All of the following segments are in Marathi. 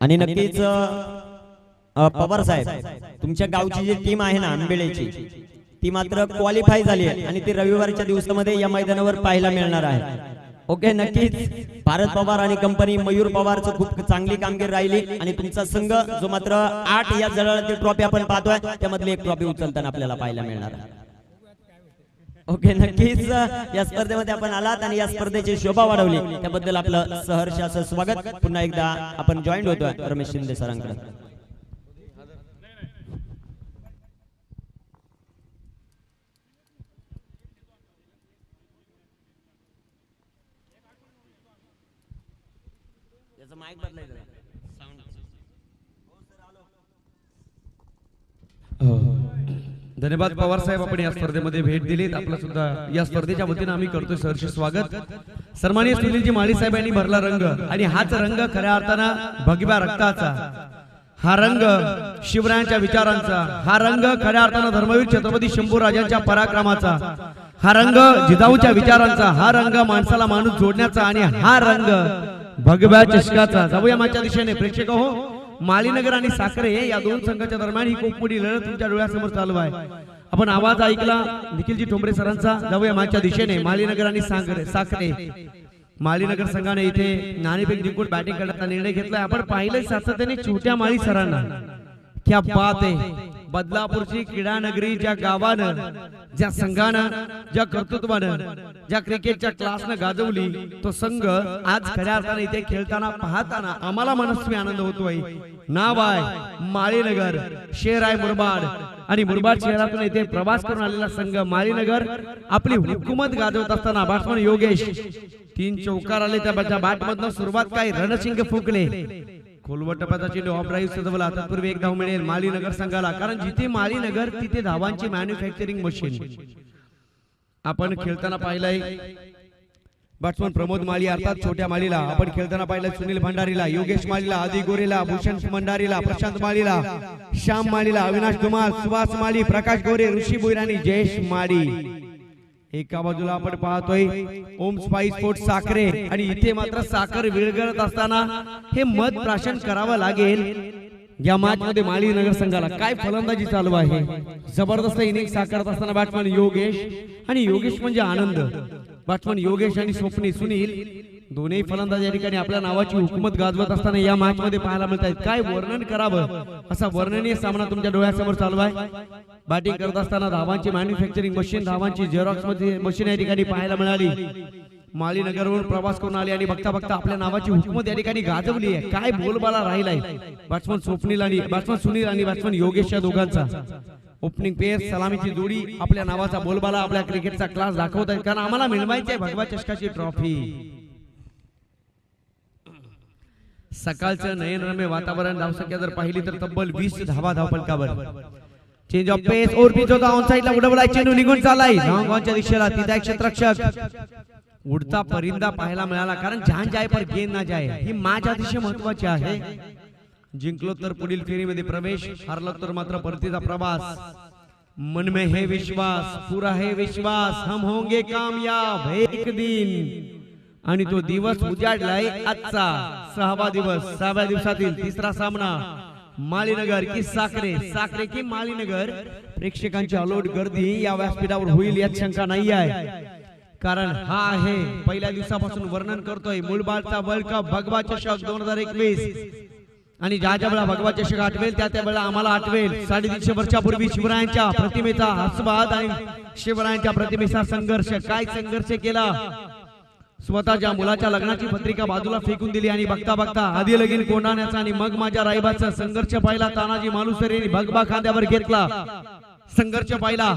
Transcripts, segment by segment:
आणि नक्कीच पवार साहेब तुमच्या गावची जी टीम आहे ना आंबेळेची ती मात्र क्वालिफाय झाली आहे आणि ती रविवारच्या दिवसामध्ये या मैदानावर पाहायला मिळणार आहे। ओके नक्कीच भारत पवार आणि कंपनी मयूर पवारचं खूप चांगली कामगिरी राहिली आणि तुमचा संघ जो मात्र 8 या जळातील ट्रॉफी आपण पाहतोय त्यामधली एक ट्रॉफी उचलताना आपल्याला पाहायला मिळणार आहे। ओके नक्कीच या स्पर्धेमध्ये आपण आलात आणि या स्पर्धेची शोभा वाढवली त्याबद्दल आपलं सहर्ष असं स्वागत। पुन्हा एकदा आपण जॉईन होतोय रमेश शिंदे सरांकडे। माइक बदलायचं धन्यवाद पवार साहेब आपण या स्पर्धेमध्ये भेट दिलीत आपलं सुद्धा या स्पर्धेच्या वतीने आम्ही करतोय सहर्ष स्वागत। सन्माननीय सुनीलजी माळी साहेब यांनी भरला रंग आणि हाच रंग खऱ्या अर्थानं भगव्या रक्ताचा, हा रंग शिवरायांच्या विचारांचा, हा रंग खऱ्या अर्थानं धर्मवीर छत्रपती शंभूराजांच्या पराक्रमाचा, हा रंग जिजाऊच्या विचारांचा, हा रंग माणसाला माणूस जोडण्याचा आणि हा रंग भगव्या चषकाचा। जाऊया मागच्या दिशेने प्रेक्षक हो, माळीनगर आणि साखरे या दोन संघाच्या दरम्यान ही खूप मोठी लढत तुमच्या डोळ्यासमोर चालू आहे। आपण आवाज ऐकला निखिलजी ठोंबरे सरांचा। जाऊया मागच्या दिशेने माळीनगर आणि साखरे माळीनगर संघाने इथे नाणेफेक जिंकून बॅटिंग करण्याचा निर्णय घेतलाय। आपण पाहिले सातत्याने छोट्या माळी सरांना, क्या बात आहे। बदलापूरची क्रीडा नगरी ज्या गावानं, ज्या संघानं, ज्या कर्तृत्वानं, ज्या क्रिकेटच्या क्लासनं गाजवली तो संघ आज खऱ्या अर्थाने इथे खेळताना पाहताना आम्हाला मनस्वी आनंद होतोय। नाव आहे माळीनगर, शहर आहे मुरबाड आणि मुरबाड शहरातून इथे प्रवास करून आलेला संघ माळीनगर आपली हुकूमत गाजवत असताना बॅट्समन योगेश 3 चौकार आले, त्या बॅटमधनं सुरुवात काय रणशिंग फुंकले, खोलवट टप्प्याचा चेंडू ऑफ ड्राईव्ह सजवला, तत्पूर्वी एक धाव मिळेल माळीनगर संघाला, कारण जिथे माळीनगर तिथे धावांची मॅन्युफॅक्चरिंग मशीन आपण खेळताना पाहिलंय। बॅट्समन प्रमोद माळी अर्थात छोट्या माळीला आपण खेळताना पाहिलं, सुनील भंडारीला, योगेश माळीला, आदी गोरेला, भूषण भंडारीला, प्रशांत माळीला, श्याम माळीला, अविनाश धुमाल, सुभाष माळी, प्रकाश गोरे, ऋषी भोईर आणि जयेश माळी। एका बाजूला आपण पाहतोय ओम स्पाइस स्पोर्ट साखरे आणि इथे मात्र साखर विरघळत असताना हे मत प्राशन करावं लागेल। या मॅच मध्ये माळीनगर संघाला काय फलंदाजी चालू आहे, जबरदस्त इनिंग साकारत असताना बॅट्समन योगेश आणि योगेश म्हणजे आनंद, बॅट्समन योगेश आणि स्वप्नी सुनील दोन्ही फलंदाज या ठिकाणी आपल्या नावाची हुकूमत गाजवत असताना या मॅच मध्ये पाहायला मिळत आहेत। काय वर्णन करावं असा वर्णनीय सामना तुमच्या डोळ्यासमोर चालू आहे। बॅटिंग करत असताना धावांची मॅन्युफॅक्चरिंग मशीन, धावांची झेरॉक्स मशीन या ठिकाणी पाहायला मिळाली। माळीनगरवरून प्रवास करून आली आणि बघता बघता आपल्या नावाची हुकूमत या ठिकाणी गाजवली आहे। काय बोलबाला राहिलाय बॅट्समन स्वप्नील आणि बॅट्समन सुनील आणि बॅट्समन योगेश या दोघांचा ओपनिंग पेअर सलामीची जोडी आपल्या नावाचा बोलबाला, आपल्या क्रिकेटचा क्लास दाखवत आहे, कारण आम्हाला मिळवायची आहे भगवा चषकाची ट्रॉफी। सकाळचं नयनरम्य वातावरण, धावसंख्या जर पाहिली तर तब्बल 20 धावा धावफलकावर। चेंज ऑफ पेस और पिच होता ऑन साइडला उडवलाय, चेंडू निघून चाललाय धावांच्या दिशेला, तिथे एक क्षेत्ररक्षक उडता परिंदा पाहायला मिळाला, कारण जहां जाय पर गेंद ना जाय ही मॅच अतिशय महत्त्वाची आहे। जिंकलो तर पुढील फेरीमध्ये प्रवेश, हारलो तर मात्र परतीचा प्रवास। मन में है विश्वास, पूरा है विश्वास, हम होंगे कामयाब एक दिन। आणि तो दिवस उजाडलाय आजचा 6वा दिवस, 6व्या दिवसातील तिसरा सामना माळीनगर की साखरे, साखरे की माळीनगर। प्रेक्षकांची अलोट गर्दी या व्यासपीठावर होईल यात शंका नाही आहे, कारण हा आहे पहिल्या दिवसापासून वर्णन करतोय मुळबाडचा वर्ल्ड कप भगवा चषक 2021 आणि ज्या वेळा भगवा चषक आठवेल त्या वेळेला आम्हाला आठवेल 350 वर्षापूर्वी शिवरायांच्या प्रतिमेचा आस्वाद आणि शिवरायांच्या प्रतिमेचा संघर्ष। काय संघर्ष केला, स्वतःच्या मुलाच्या लग्नाची पत्रिका बाजूला फेकून दिली आणि बघता बघता आधी लगीन कोंडाण्याचा आणि मग माझ्या राईबाचा संघर्ष पाहिला। तानाजी मालुसरेंनी भगवा खांद्यावर घेतला, संघर्ष पाहिला।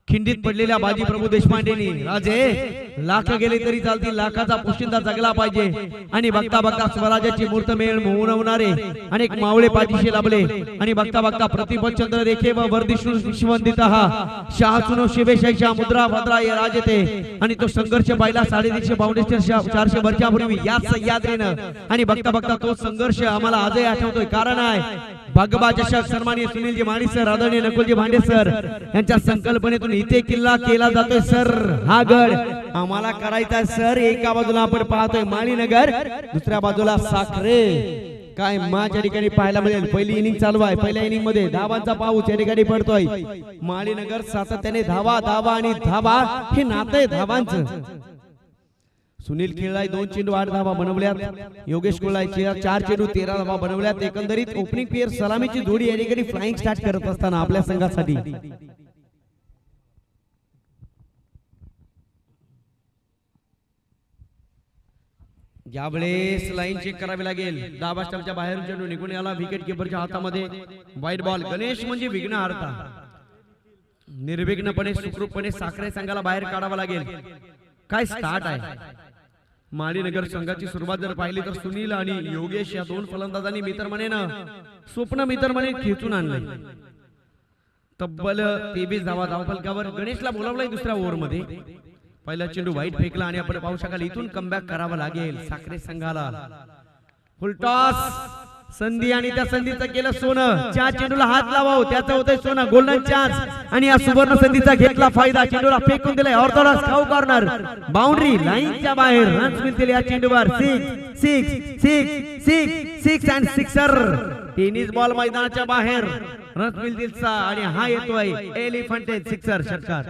खिंडीत पडलेल्या बाजी प्रभू देशपांडेनी, राजे लाख गेले तरी चालतील, लाखाचा पोशिंदा जगला पाहिजे। आणि बघता बघता स्वराज्याची मूर्त मेळ मोहनवणारे अनेक मावळे पाठीशी लाभले आणि बघता बघता प्रतिपचंद्र रेखे व वर्धिष्णू विश्ववंदिता हा शाहसुनो शिवेशाईच्या मुद्रा भद्रा या राजते। आणि तो संघर्ष पाहिला 150 फाउंडेशन 400 वर्षापूर्वी या सह्याद्रीनं, आणि बघता बघता तो संघर्ष आम्हाला आजही आठवतोय, कारण आहे भगवा चषक सन्माननीय सुनीलजी माळी सर, आदरणीय नकुलजी भांडे सर यांच्या संकल्पनेतून इथे किल्ला केला जातोय सर। हा गड आम्हाला करायचा सर। एका बाजूला आपण पाहतोय माळीनगर, दुसऱ्या बाजूला साखरे। काय मॅच या ठिकाणी पाहायला मिळेल. पहिली इनिंग चालू आहे. पहिल्या इनिंग मध्ये धावांचा पाऊस या ठिकाणी पडतोय. माळीनगर सातत्याने धावा धावा आणि धावा हे नातं आहे धावांचं. सुनील खेळाय 2 चेंडू 8 धावा बनवल्यात. योगेश कुळाय 4 चेंडू 13 धावा बनवल्यात. एकंदरीत ओपनिंग पेअर सलामीची जोडी या ठिकाणी फ्लाइंग स्टार्ट करत असताना आपल्या संघासाठी यावेळेस लाईन चेक करावी लागेल. डावा स्टंपच्या बाहेर चेंडू निघून आला. विकेट किपरच्या हातामध्ये वाईट बॉल. गणेश म्हणजे विघ्नहर्ता. निर्विघ्नपणे सुखरूपपणे साखरे संघाला बाहेर काढावा लागेल. काय स्टार्ट आहे. माळीनगर संघाची सुरुवात जर पाहिली तर सुनील आणि योगेश या 2 फलंदाजांनी मित्रमनेनं स्वप्न मित्रमने खेचून आणले. तब्बल 23 धावा धावफलकावर. गणेशला बोलावलंय दुसऱ्या ओव्हर मध्ये. पहिला चेंडू वाईट फेकला आणि आपण पाहू शकाल इथून कमबॅक करावा लागेल साखरे संघाला. फुलटॉस संधी आणि त्या संधीचं केलं सोनं. 4 चेंडूला हात लावाव त्याचं होतंय सोनं. गोल्डन चान्स आणि या सुवर्ण संधीचा घेतला फायदा. चेंडूला फेकून दिलाय. ऑर्थोडॉक्स खाऊ कॉर्नर. बाउंड्री लाईनच्या बाहेर. रन्स मिळतील या चेंडूवर. 6 अँड सिक्सर. टेनिस बॉल मैदानाच्या बाहेर. रन्स मिळतील आणि हा येतोय एलिफंटेज सिक्सर षटकार.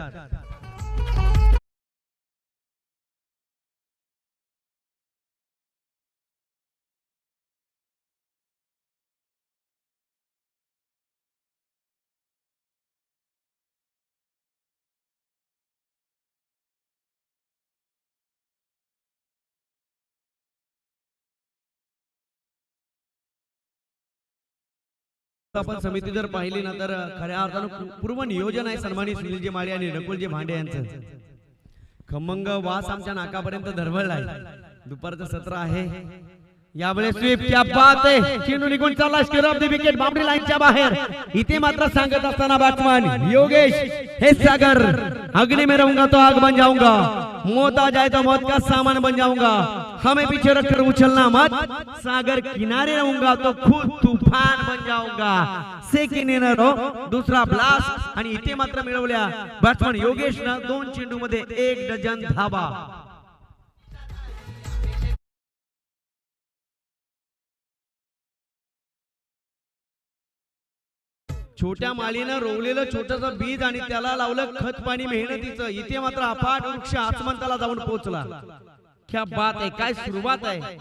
आपण समिती जर पाहिली ना तर खऱ्या अर्थानं पूर्व नियोजन आहे सन्मानित सुनीलजी माळी आणि नकुलजी भांडे यांचं. खमंग वास आमच्या नाकापर्यंत दरवळलाय. दुपारचं सत्र आहे. यावेळेस स्वीप क्या बात आहे. चेंडू निघून चालला. Stir of the wicket. Boundary लाईनच्या बाहेर. इथे मात्र सांगत असताना बॅट्समन योगेश हे सागर अग्नि में रहूंगा तो आग बन जाऊंगा. मौत आ जाए तो मौत का सामान बन जाऊंगा. हमें पीछे रखकर उछलना मत. सागर किनारे रहूंगा तो खुद तूफान बन जाऊंगा. सेकंड इनर दुसरा ब्लास्ट आणि इथे मात्र मिळवल्या बॅट्समन योगेशनं 2 चेंडू मध्ये 1 डझन धावा. छोट्या माळीनं रोवलेलं छोटस बीज आणि त्याला लावलं खत पाणी मेहनतीचं. इथे मात्र अफाट वृक्ष आसमंताला जाऊन पोहोचला. क्या बात आहे. काय सुरुवात आहे.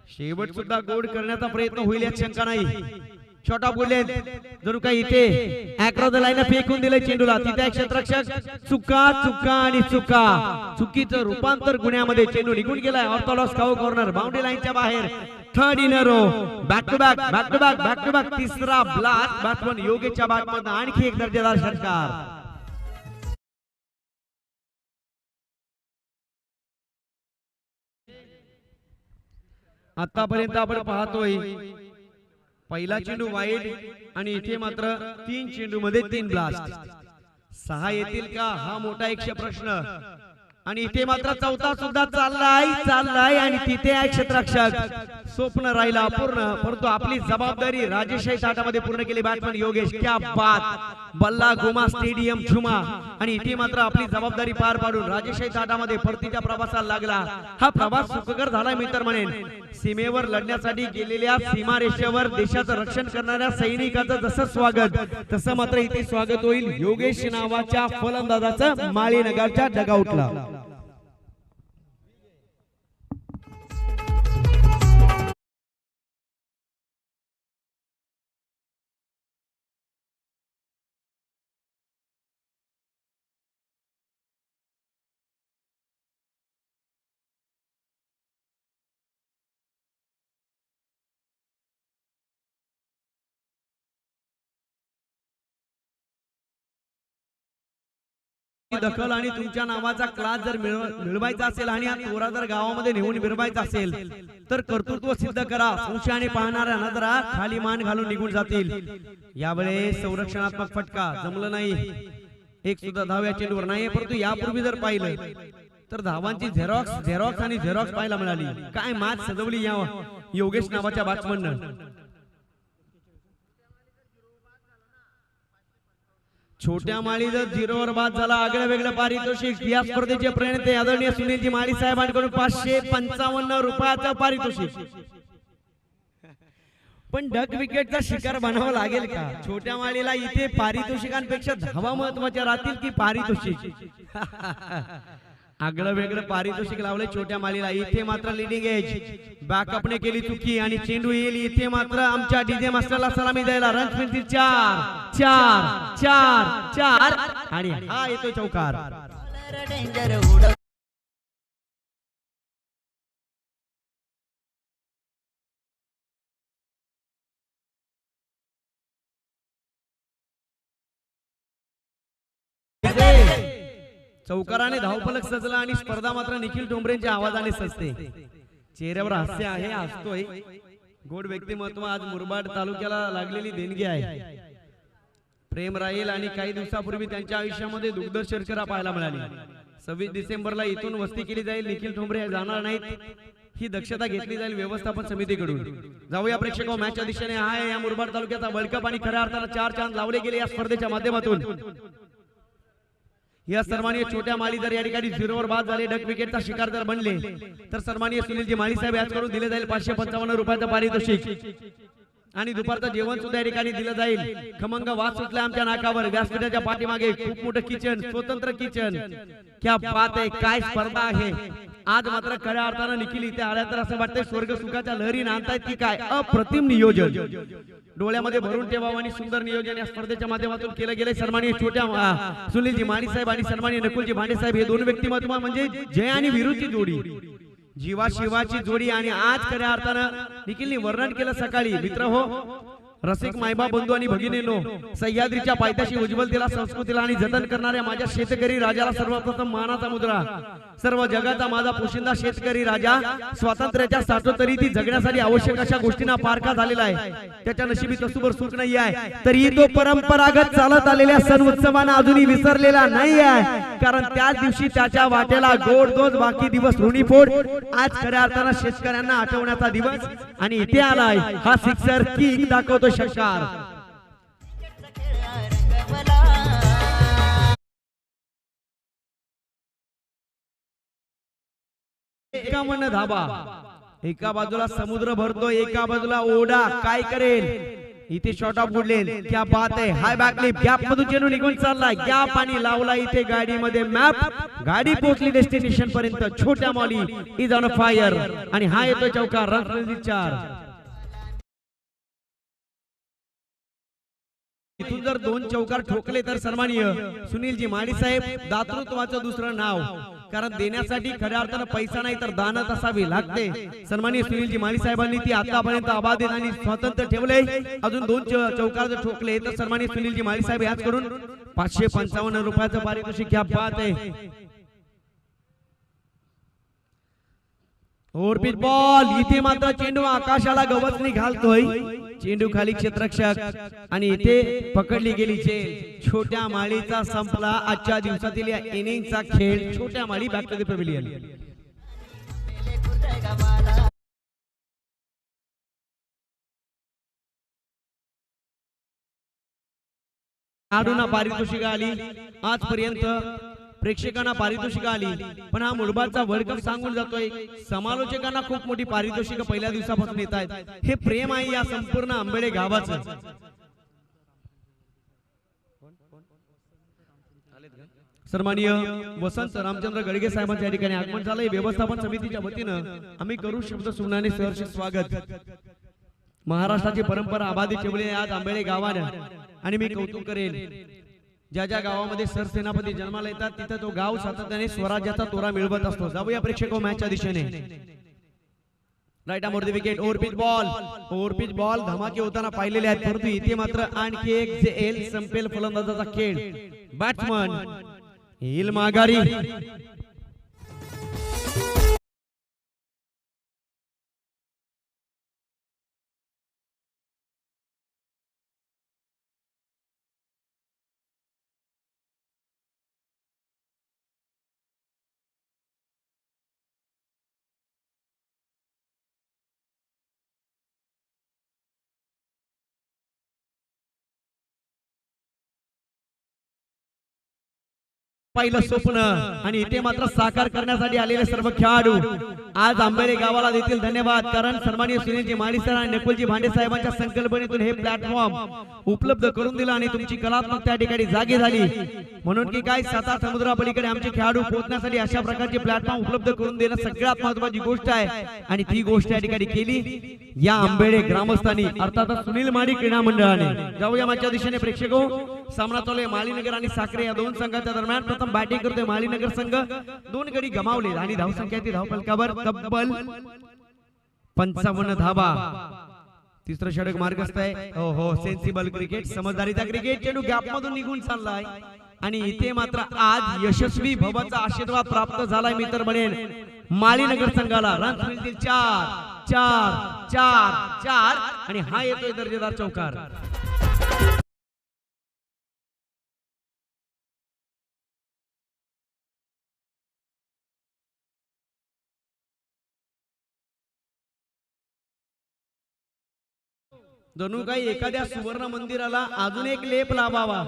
शेवट सुद्धा गोड करण्याचा प्रयत्न होईल यात शंका नाही. शॉट ऑफ बोलले जणू काही इथे अक्रॉस द लाईन फेकून दिले चेंडूला. तिथे एक क्षेत्ररक्षक. चुका चुका आणि चुका. चुकीचं रूपांतर गुन्ह्यामध्ये. चेंडू निघून गेलाय. ऑर्थोडॉक्स खाऊ कॉर्नर. बाउंड्री लाईनच्या बाहेर. Third inner back to back back to back back to back. तिसरा ब्लास्ट बॅट्समन योगेशच्या बॅटमधून. आणखी एक दर्जेदार षटकार. आतापर्यंत आपण पाहतोय पहिला चेंडू वाईड आणि इथे मात्र 3 चेंडू मध्ये 3 ब्लास्ट. 6 येतील का हा मोठा एकशे प्रश्न. आणि इथे मात्र चौथा सुद्धा चाललाय आणि तिथे आहे क्षेत्ररक्षक. स्वप्न राहिला अपूर्ण परंतु आपली जबाबदारी राजेशाही ताटामध्ये पूर्ण केली बॅट्समन योगेश. क्या बात. बल्ला घुमा स्टेडियम झुमा आणि इथे मात्र आपली जबाबदारी पार पाडून राजेशाही ताटामध्ये परतीच्या प्रवासाला लागला. हा प्रवास सुखकर झाला मित्र म्हणेन. सीमेवर लढण्यासाठी गेलेल्या सीमारेषेवर देशाचं रक्षण करणाऱ्या सैनिकाचं जसं स्वागत तसं मात्र इथे स्वागत होईल योगेश नावाच्या फलंदाजाचं माळीनगरच्या डगआउटला. दखल आणि तुमच्या नावाचा क्लास जर मिळवायचा असेल आणि हा तोरा जर गावामध्ये नेऊन मिरवायचा असेल तर कर्तृत्व सिद्ध करा. संशयाने पाहणाऱ्या नजरा खाली मान घालून निघून जातील. यावेळेस संरक्षणात्मक फटका जमलं नाही. एक सुद्धा धाव या चेंडूवर नाही. परंतु यापूर्वी जर पाहिलं तर धावांची झेरॉक्स आणि झेरॉक्स पाहायला मिळाली. काय मॅच सजवली या योगेश नावाच्या बॅट्समननं. छोट्या माळी जर 0वर बाद झाला आगळं वेगळं पारितोषिक. या स्पर्धेचे प्रणेते आदरणीय सुनीलजी माळी साहेबांकडून 555 रुपयाचं पारितोषिक. पण डक विकेटचा शिकार बनावा लागेल का? छोट्या माळीला इथे पारितोषिकांपेक्षा धावा महत्वाच्या राहतील की पारितोषिक? आगळं वेगळं पारितोषिक लावले छोट्या माळीला. इथे मात्र लिडिंग एज बॅकअपने केली चुकी आणि चेंडू येईल. इथे मात्र आमच्या डीजे मास्टरला सलामी द्यायला रन मिळतील 4 4 4 4 आणि हा येतोय चौकार. चौकाराने धावफलक सजला आणि स्पर्धा मात्र निखिल ठोंबरेंच्या आवाजाने सजते. चेहऱ्यावर हास्य आहे, हसतोय. गोड व्यक्तिमत्व आज मुरबाड तालुक्याला लागलेली देणगी आहे. प्रेम राहील आणि काही दिवसापूर्वी त्यांच्या आयुष्यामध्ये दुग्ध शर्करा पाहायला मिळाली. 26 डिसेंबरला इथून वस्ती केली जाईल. निखिल ठोंबरे जाणार नाहीत ही दक्षता घेतली जाईल व्यवस्थापन समितीकडून. जाऊया प्रेक्षक मॅचच्या दिशेने. आहे या मुरबाड तालुक्याचा वर्ल्ड कप आणि खऱ्या अर्थानं 4 चांद लावले गेले या स्पर्धेच्या माध्यमातून. या सन्माननीय छोट्या माळी जर या ठिकाणी 0 वर बाद झाले, डक विकेटचा शिकार जर बनले तर सन्माननीय सुनीलजी माळी साहेब याच करून दिले जाईल 555 रुपयाचं पारितोषिक आणि दुपारचं जेवण सुद्धा या ठिकाणी दिलं जाईल. खमंग वास सुटला आमच्या नाकावर. व्यासपीठाच्या पाठीमागे खूप मोठं किचन, स्वतंत्र किचन. क्या बात आहे, काय स्पर्धा आहे आज. मात्र खऱ्या अर्थानं निखिल इथे आल्या तर असं वाटतंय स्वर्ग सुखाच्या लहरी नांदतायत की काय. अप्रतिम नियोजन डोळ्यामध्ये भरून ठेवावं आणि सुंदर नियोजन या स्पर्धेच्या माध्यमातून केलं गेले. सन्माननीय छोट्या सुनीलजी माळी साहेब आणि सन्माननीय नकुलजी भांडे साहेब हे दोन व्यक्तिमत्व म्हणजे जय आणि विरुची जोडी, जीवा शिवाची जोडी. आणि आज खऱ्या अर्थानं निखिलने वर्णन केलं सकाळी. मित्र हो, रसिक मायबा बंधू आणि भगिनीनो, सह्याद्रीच्या पायथ्याशी उज्ज्वलतेला, संस्कृतीला आणि जतन करणाऱ्या माझ्या शेतकरी राजाला सर्वप्रथम मानाचा मुद्रा. सर्व जगाचा माझा पोशिंदा शेतकरी राजा स्वातंत्र्याच्या 60 ती जगण्यासाठी आवश्यक अशा गोष्टींना पारखा झालेला आहे. त्याच्या नशिबी तसूभर सुख नाही आहे, तरी तो परंपरागत चालत आलेल्या सण उत्सवांना अजूनही विसरलेला नाही आहे. कारण त्याच दिवशी त्याच्या वाट्याला गोड दोज बाकी दिवस ऋणी फोड. आज खऱ्या अर्थानं शेतकऱ्यांना आठवण्याचा दिवस आणि इथे आलाय हा सिक्सर किंग दाखवतो शंकर. 51 धाबा. एका बाजूला समुद्र भरतो, एका बाजूला ओढा. काय करेल इथे शॉट ऑफ गुडलेन. क्या बात आहे. हाय बॅकलिप गॅप मधून चेंडू निघून चाललाय. गॅप आणि लावला इथे गाडीमध्ये मॅप. गाडी पोहोचली डेस्टिनेशन पर्यंत. छोट्या मॉली इज ऑन फायर आणि हा येतोय चौकार. रन 4. इथून जर 2 चौकार ठोकले तर सन्माननीय सुनीलजी माळी साहेब दातृत्वाचं दुसरं नाव. कारण देण्यासाठी खऱ्या अर्थानं पैसा नाही तर दानत असावी लागते. सन्माननीय सुनीलजी माळी साहेबांनी ती आतापर्यंत अबाधित आणि स्वतंत्र ठेवले. अजून 2 चौकार जर ठोकले तर सन्माननीय सुनीलजी माळी साहेब याच करून 555 रुपयाचं पारितोषिक. क्या बात आहे. Overpitch ball. इथे मात्र चेंडू आकाशाला गवसणी घालतोय. चेंडू खाली क्षेत्ररक्षक आणि इथे पकडली गेली चेल. छोट्या माळीचा संपला आजच्या दिवसातील या इनिंगचा खेळ. छोट्या माळी बॅक टू द पॅव्हिलियन. खेळाडूंना पारितोषिक आली आजपर्यंत, प्रेक्षकांना पारितोषिक आली, पण हा मुरबाडचा वर्ल्ड कप सांगून जातोय. समालोचकांना खूप मोठी पारितोषिक पहिल्या दिवसापासून येत आहेत. हे प्रेम आहे या संपूर्ण आंबेडे गावाचं. सन्माननीय वसंत रामचंद्र गडगे साहेबांच्या या ठिकाणी आगमन झालंय. व्यवस्थापन समितीच्या वतीनं आम्ही करू शब्द सुमनाने सहर्ष स्वागत. महाराष्ट्राची परंपरा अबाधित ठेवली आज आंबेडे गावानं आणि मी कौतुक करेन. ज्या ज्या गावामध्ये सरसेनापती जन्माला येतात तिथं तो गाव सातत्याने स्वराज्याचा तोरा मिळवत असतो. जाऊया प्रेक्षक मॅचच्या दिशेने. Right arm the wicket. Overpitch ball. Overpitch ball धमाके होताना पाहिलेले आहेत, परंतु इथे मात्र आणखी एक झेल संपेल फलंदाजाचा खेळ. बॅट्समन येईल माघारी. पहिलं स्वप्न आणि इथे मात्र साकार करण्यासाठी आलेले सर्व खेळाडू. आज आंबेडे गावाला देतील धन्यवाद, कारण सन्माननीय सुनीलजी माळी सर आणि नकुलजी भांडे साहेबांच्या संकल्पनेतून हे प्लॅटफॉर्म उपलब्ध करून दिला आणि तुमची कलात्मक त्या ठिकाणी जागी झाली. म्हणून की काय, 7 समुद्रापलीकडे आमचे खेळाडू पोहोचण्यासाठी अशा प्रकारचे प्लॅटफॉर्म उपलब्ध करून देणं सगळ्यात महत्त्वाची गोष्ट आहे. आणि ती गोष्ट या ठिकाणी केली या आंबेडे ग्रामस्थांनी, अर्थात सुनील माळी क्रीडा मंडळाने. जाऊया मागच्या दिशेने प्रेक्षको. सामना चालू आहे माळीनगर आणि साखरे या दोन संघाच्या दरम्यान. प्रथम बॅटिंग करतोय माळीनगर संघ, 2 गडी गमावले आणि धावसंख्या ती धावफलकावर तब्बल 55 धावा. तिसरं षटक मार्गस्थ आहे. हो, सेन्सिबल क्रिकेट, समजदारीचा क्रिकेट. चेंडू गॅप मधून निघून चाललाय आणि इथे मात्र आज यशस्वी भवाचा आशीर्वाद प्राप्त झालाय मी तर म्हणेन माळीनगर संघाला. रन मिळतील 4 आणि हा येतोय दर्जेदार चौकार. जणू काही एखाद्या सुवर्ण मंदिराला अजून एक लेप लावावा,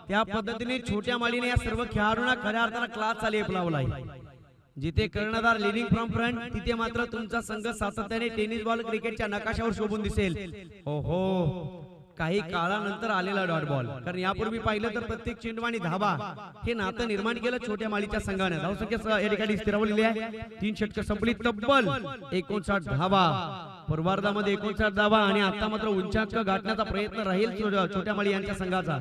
त्या पद्धतीने छोट्या माळीने या सर्व खेळाडूंना खऱ्या अर्थाने क्लासचा लेप लावलाय. जिथे कर्णधार लिडिंग फ्रॉम फ्रंट, तिथे मात्र तुमचा संघ सातत्याने टेनिस बॉल क्रिकेटच्या नकाशावर शोभून दिसेल. ओहो, काही काळानंतर आलेला डॉट बॉल, कारण यापूर्वी पाहिलं तर प्रत्येक चेंडू आणि धाबा हे नातं निर्माण केलं छोट्या माळीच्या संघाने. धावसंख्या या ठिकाणी स्थिरावलेली आहे. 3 षटकं संपली, तब्बल 59 धावा. पूर्वार्धामध्ये 59 धावा आणि आता मात्र उंचांक गाठण्याचा प्रयत्न राहील छोट्या माळी यांच्या संघाचा.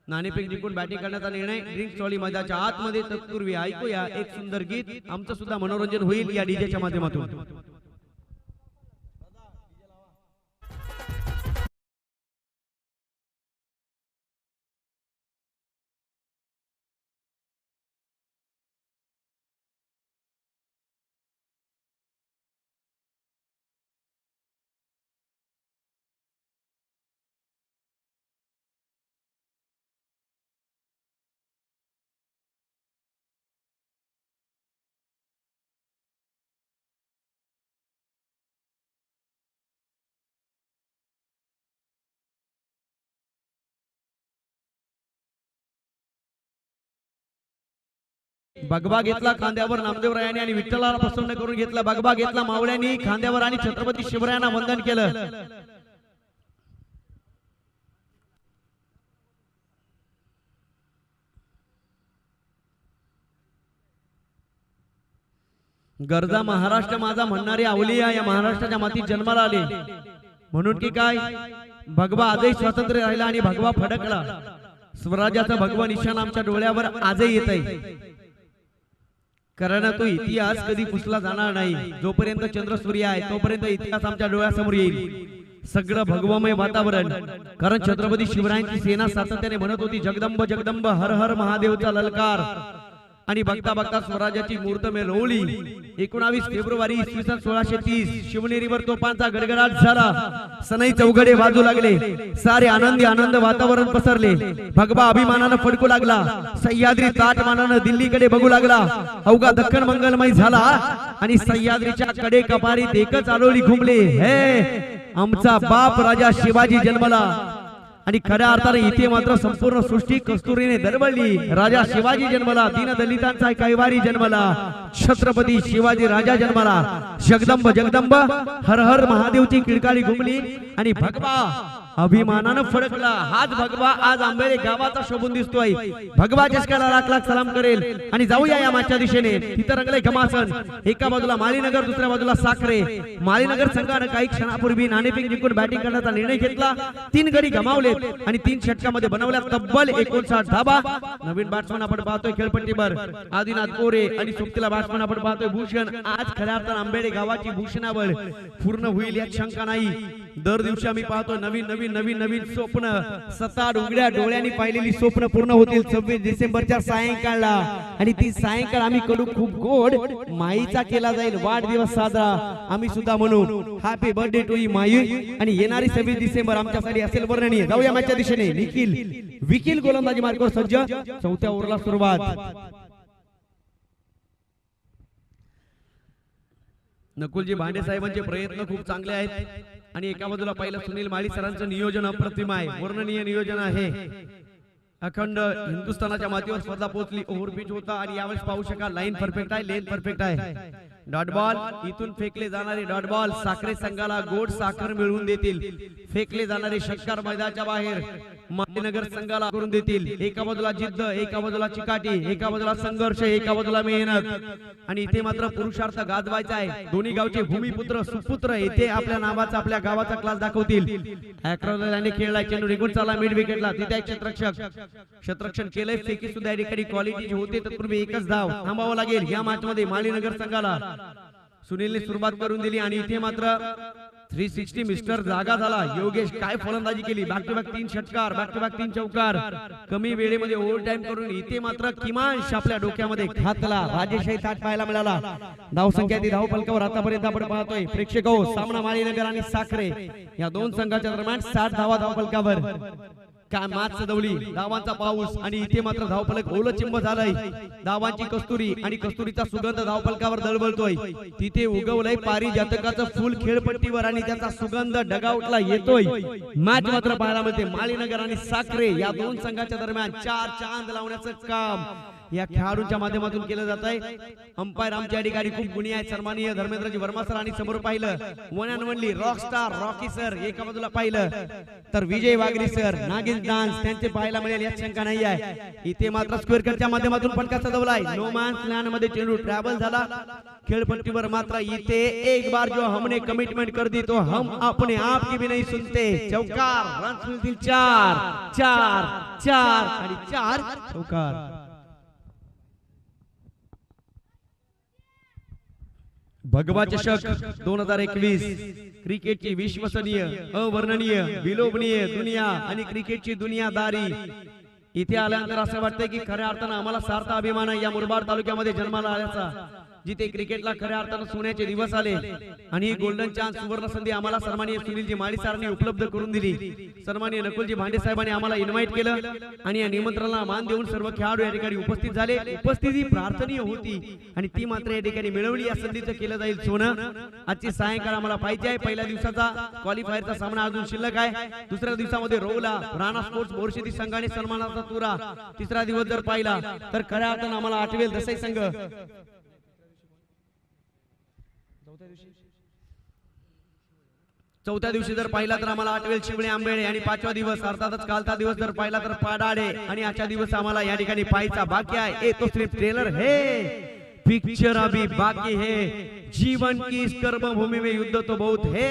नाणेफेक जिंकून बॅटिंग करण्याचा निर्णय. ड्रिंक्स ट्रॉली मैदानाच्या आतमध्ये. तत्पूर्वी ऐकूया एक सुंदर गीत. आमचं सुद्धा मनोरंजन होईल या डीजेच्या माध्यमातून. बगबा घेतला खांद्यावर नामदेव रायाने आणि विठ्ठलाला प्रसन्न करून घेतला. बगबा घेतला मावळ्यांनी खांद्यावर आणि छत्रपती शिवरायांना वंदन केलं. गरजा महाराष्ट्र माझा म्हणणारे अवलिया या महाराष्ट्राच्या मातीत जन्माला आले. म्हणून की काय, भगवा आजही स्वातंत्र्य राहिला आणि भगवा फडकला. स्वराज्याचा भगवा निशाण आमच्या डोळ्यावर आजही येत आहे, कारण तो इतिहास कधी पुसला जाणार नाही. जोपर्यंत चंद्र सूर्य आहे तोपर्यंत इतिहास आमच्या डोळ्यासमोर येईल. सगळं भगवमय वातावरण, कारण छत्रपती शिवरायांची सेना सातत्याने म्हणत होती जगदंब जगदंब हर हर महादेवचा ललकार. आणि बघता बघता स्वराज्याची मूर्त मिळवली. 19 फेब्रुवारी इसवी सन 1630 शिवनेरीवर तोफांचा गडगडाट झाला. सनई चौघडे वाजू लागले. सारे आनंदी आनंद वातावरण पसरले. भगवा अभिमानानं फडकू लागला. सह्याद्री ताटमानानं दिल्लीकडे बघू लागला. अवघा दख्खन मंगलमय झाला आणि सह्याद्रीच्या कडे कपारीत एकच आलोळी घुमले, हे आमचा बाप राजा शिवाजी जन्मला. आणि खऱ्या अर्थाने इथे मात्र संपूर्ण सृष्टी कस्तुरीने दरवळली. राजा शिवाजी जन्मला, दीन दलितांचा कैवारी जन्मला, छत्रपती शिवाजी राजा जन्मला. जगदंब जगदंब हर हर महादेवची किडकाळी घुमली आणि भगवा अभिमानानं फडकला. हाच भगवा आज आंबेडे गावाचा शोभून दिसतोय. भगवा जसकाला लाख लाख सलाम करेल. आणि जाऊया या मागच्या दिशेने. तिथं रंगले घमासन. एका बाजूला माळीनगर, दुसऱ्या बाजूला साखरे. माळीनगर संघानं काही क्षणापूर्वी नाणेफेक जिंकून बॅटिंग करण्याचा निर्णय घेतला. 3 गडी गमावलेत आणि 3 षटकामध्ये बनवल्या तब्बल 59 धाबा. नवीन बॅट्समन आपण पाहतोय खेळपट्टीवर आदिनाथ गोरे आणि सुप्तीला बॅट्समन आपण पाहतोय भूषण. आज खऱ्या अर्थानं आंबेडे गावाची भूषणावळ पूर्ण होईल यात शंका नाही. दर दिवशी आम्ही पाहतो नवीन नवीन नवीन नवीन स्वप्न. 7 उघड्या डोळ्यांनी पाहिलेली स्वप्न पूर्ण होतील 26 डिसेंबरच्या सायंकाळला. आणि ती सायंकाळ आम्ही कडू खूप गोड माईचा केला जाईल वाढदिवस साजरा. आम्ही सुद्धा म्हणू हॅपी बर्थडे टू यू माई. आणि येणारी 26 डिसेंबर आमच्यासाठी असेल वर्णनीय. जाऊया मॅचच्या दिशेने. विकील गोलंदाजी मार्गावर सज्ज. 4थ्या ओव्हरला सुरुवात. नकुलजी भांडे साहेबांचे प्रयत्न खूप चांगले आहेत. आणि एका बाजूला पाहिलं सुनील माळी सरांचं नियोजन अप्रतिम आहे, वर्णनीय नियोजन आहे. अखंड हिंदुस्थानाच्या मातीवर स्पर्धा पोहोचली. ओव्हरपिच होता आणि यावेळेस पाहू शकाल लाईन परफेक्ट आहे, लेन परफेक्ट आहे. डॉट बॉल इथून फेकले जाणारे डॉट बॉल साखरे संघाला गोड साखर मिळवून देतील. फेकले जाणारे षटकार मैदानाच्या बाहेर माळीनगर संघाला करून देतील. एका बाजूला जिद्द, एका बाजूला चिकाटी, एका बाजूला संघर्ष, एका बाजूला मेहनत आणि इथे मात्र पुरुषार्थ गाजवायचा आहे. दोन्ही गावचे भूमिपुत्र सुपुत्र इथे आपल्या नावाचा आपल्या गावाचा क्लास दाखवतील. अॅक्रॉलने खेळलाय चेंडू निघून चालला मिड विकेटला. तिथे एक क्षेत्ररक्षण केलंय. फेकी सुद्धा या ठिकाणी क्वालिटीची होते. तत्पूर्वी एकच धाव थांबावं लागेल या मॅच मध्ये माळीनगर संघाला. सुनीलने सुरुवात करून दिली आणि इथे मात्र 360 मिस्टर जागा झाला. योगेश काय फलंदाजी केली. बॅक टू बॅक 3 षटकार, बॅक टू बॅक 3 चौकार, कमी वेळेमध्ये ओव्हर टाइम करून इथे मात्र किमान आपल्या डोक्यामध्ये घातला. राजेशाही ताट पाहायला मिळाला. धाव संख्या ती धाव फलकावर आतापर्यंत आपण पाहतोय. प्रेक्षक हो, सामना माळीनगर आणि साखरे या दोन संघाच्या दरम्यान 60 धावा धाव फलकावर. काय मॅच सजवली. धावांचा पाऊस आणि इथे मात्र धावफलक ओलचिंब झालंय. धावांची कस्तुरी आणि कस्तुरीचा सुगंध धावफलकावर दळबळतोय. तिथे उगवलंय पारिजातकाचं फुल खेळपट्टीवर आणि त्याचा सुगंध डगआउटला येतोय. मॅच मात्र पाहायला मिळते. माळीनगर आणि साखरे या दोन संघाच्या दरम्यान 4 चांद लावण्याचं काम या खेळाडूंच्या माध्यमातून केलं जात आहे. अंपायर आमच्या अधिकारी खूप गुणी आहेत. सन्माननीय धर्मेंद्रजी वर्मा सर आणि समोर पाहिलं one and only rock star Rocky sir एका बाजूला पाहिलं तर विजय वागरी सर नागिन डान्स त्यांचे पाहायला मिळेल यात शंका नाही आहे. इथे मात्र स्क्वेअर कटच्या माध्यमातून फटका सजवलाय. नो मॅन्स लँड मध्ये चेंडू ट्रॅव्हल झाला. खेळपट्टीवर मात्र इथे एक बार जो हमने कमिटमेंट कर दी तो हम अपने आप की भी नहीं सुनते. चौकार रन्स मिळतील 4 4 4 आणि 4 चौकार. भगवा चषक 2021 क्रिकेटची विश्वसनीय अवर्णनीय विलोभनीय दुनिया आणि क्रिकेटची दुनियादारी. इथे आल्यानंतर असं वाटतंय की खऱ्या अर्थानं आम्हाला सार्थ अभिमान आहे या मुरबाड तालुक्यामध्ये जन्माला आल्याचा. जिथे क्रिकेटला खऱ्या अर्थानं सोन्याचे दिवस आले आणि गोल्डन चान्स सुवर्ण संधी आम्हाला सन्माननीय सुनीलजी माळी सरांनी उपलब्ध करून दिली. सन्माननीय नकुलजी भांडे साहेबांनी आम्हाला इन्व्हाइट केलं आणि या निमंत्रणाला मान देऊन सर्व खेळाडू या ठिकाणी उपस्थित झाले. उपस्थिती प्रार्थनीय होती आणि ती मात्र या ठिकाणी मिळवली. या संधीचं केलं जाईल सोनं. आजची सायंकाळ आम्हाला पाहिजे आहे. पहिल्या दिवसाचा क्वालिफायरचा सामना अजून शिल्लक आहे. दुसऱ्या दिवसामध्ये रोवला राणा स्पोर्ट्स बोरशेती संघाने सन्मानाचा तुरा. तिसरा दिवस जर पाहिला तर खऱ्या अर्थानं आम्हाला आठवेल दसई संघ. चौथ्या दिवशी जर पाहिला तर आम्हाला आठवेल शिवणे आंबेळे आणि पाचवा दिवस अर्थातच कालचा दिवस जर पाहिला तर पाडाडे आणि आजच्या दिवस आम्हाला या ठिकाणी पाहायचा बाकी आहे. तो सिर्फ ट्रेलर है, पिक्चर अभी बाकी है. जीवन की इस कर्म भूमि में युद्ध तो बहुत है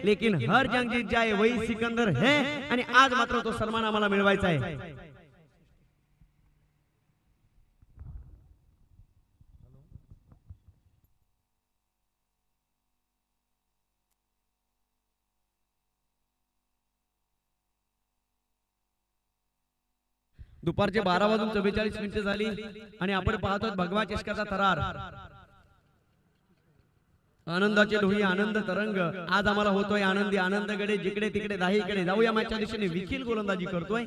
लेकिन हर जंग जीत जाए वही सिकंदर है. आणि आज मात्र तो सन्मान आम्हाला मिळवायचा आहे. दुपारचे 12:44 झाली आणि आपण पाहतोय भगवा चषकाचा थरार. आनंदाचे लोही आनंद तरंग आज आम्हाला होतोय आनंदी. आनंदकडे जिकडे तिकडे दाहीकडे जाऊया. मॅचच्या दिशेने विकील गोलंदाजी करतोय.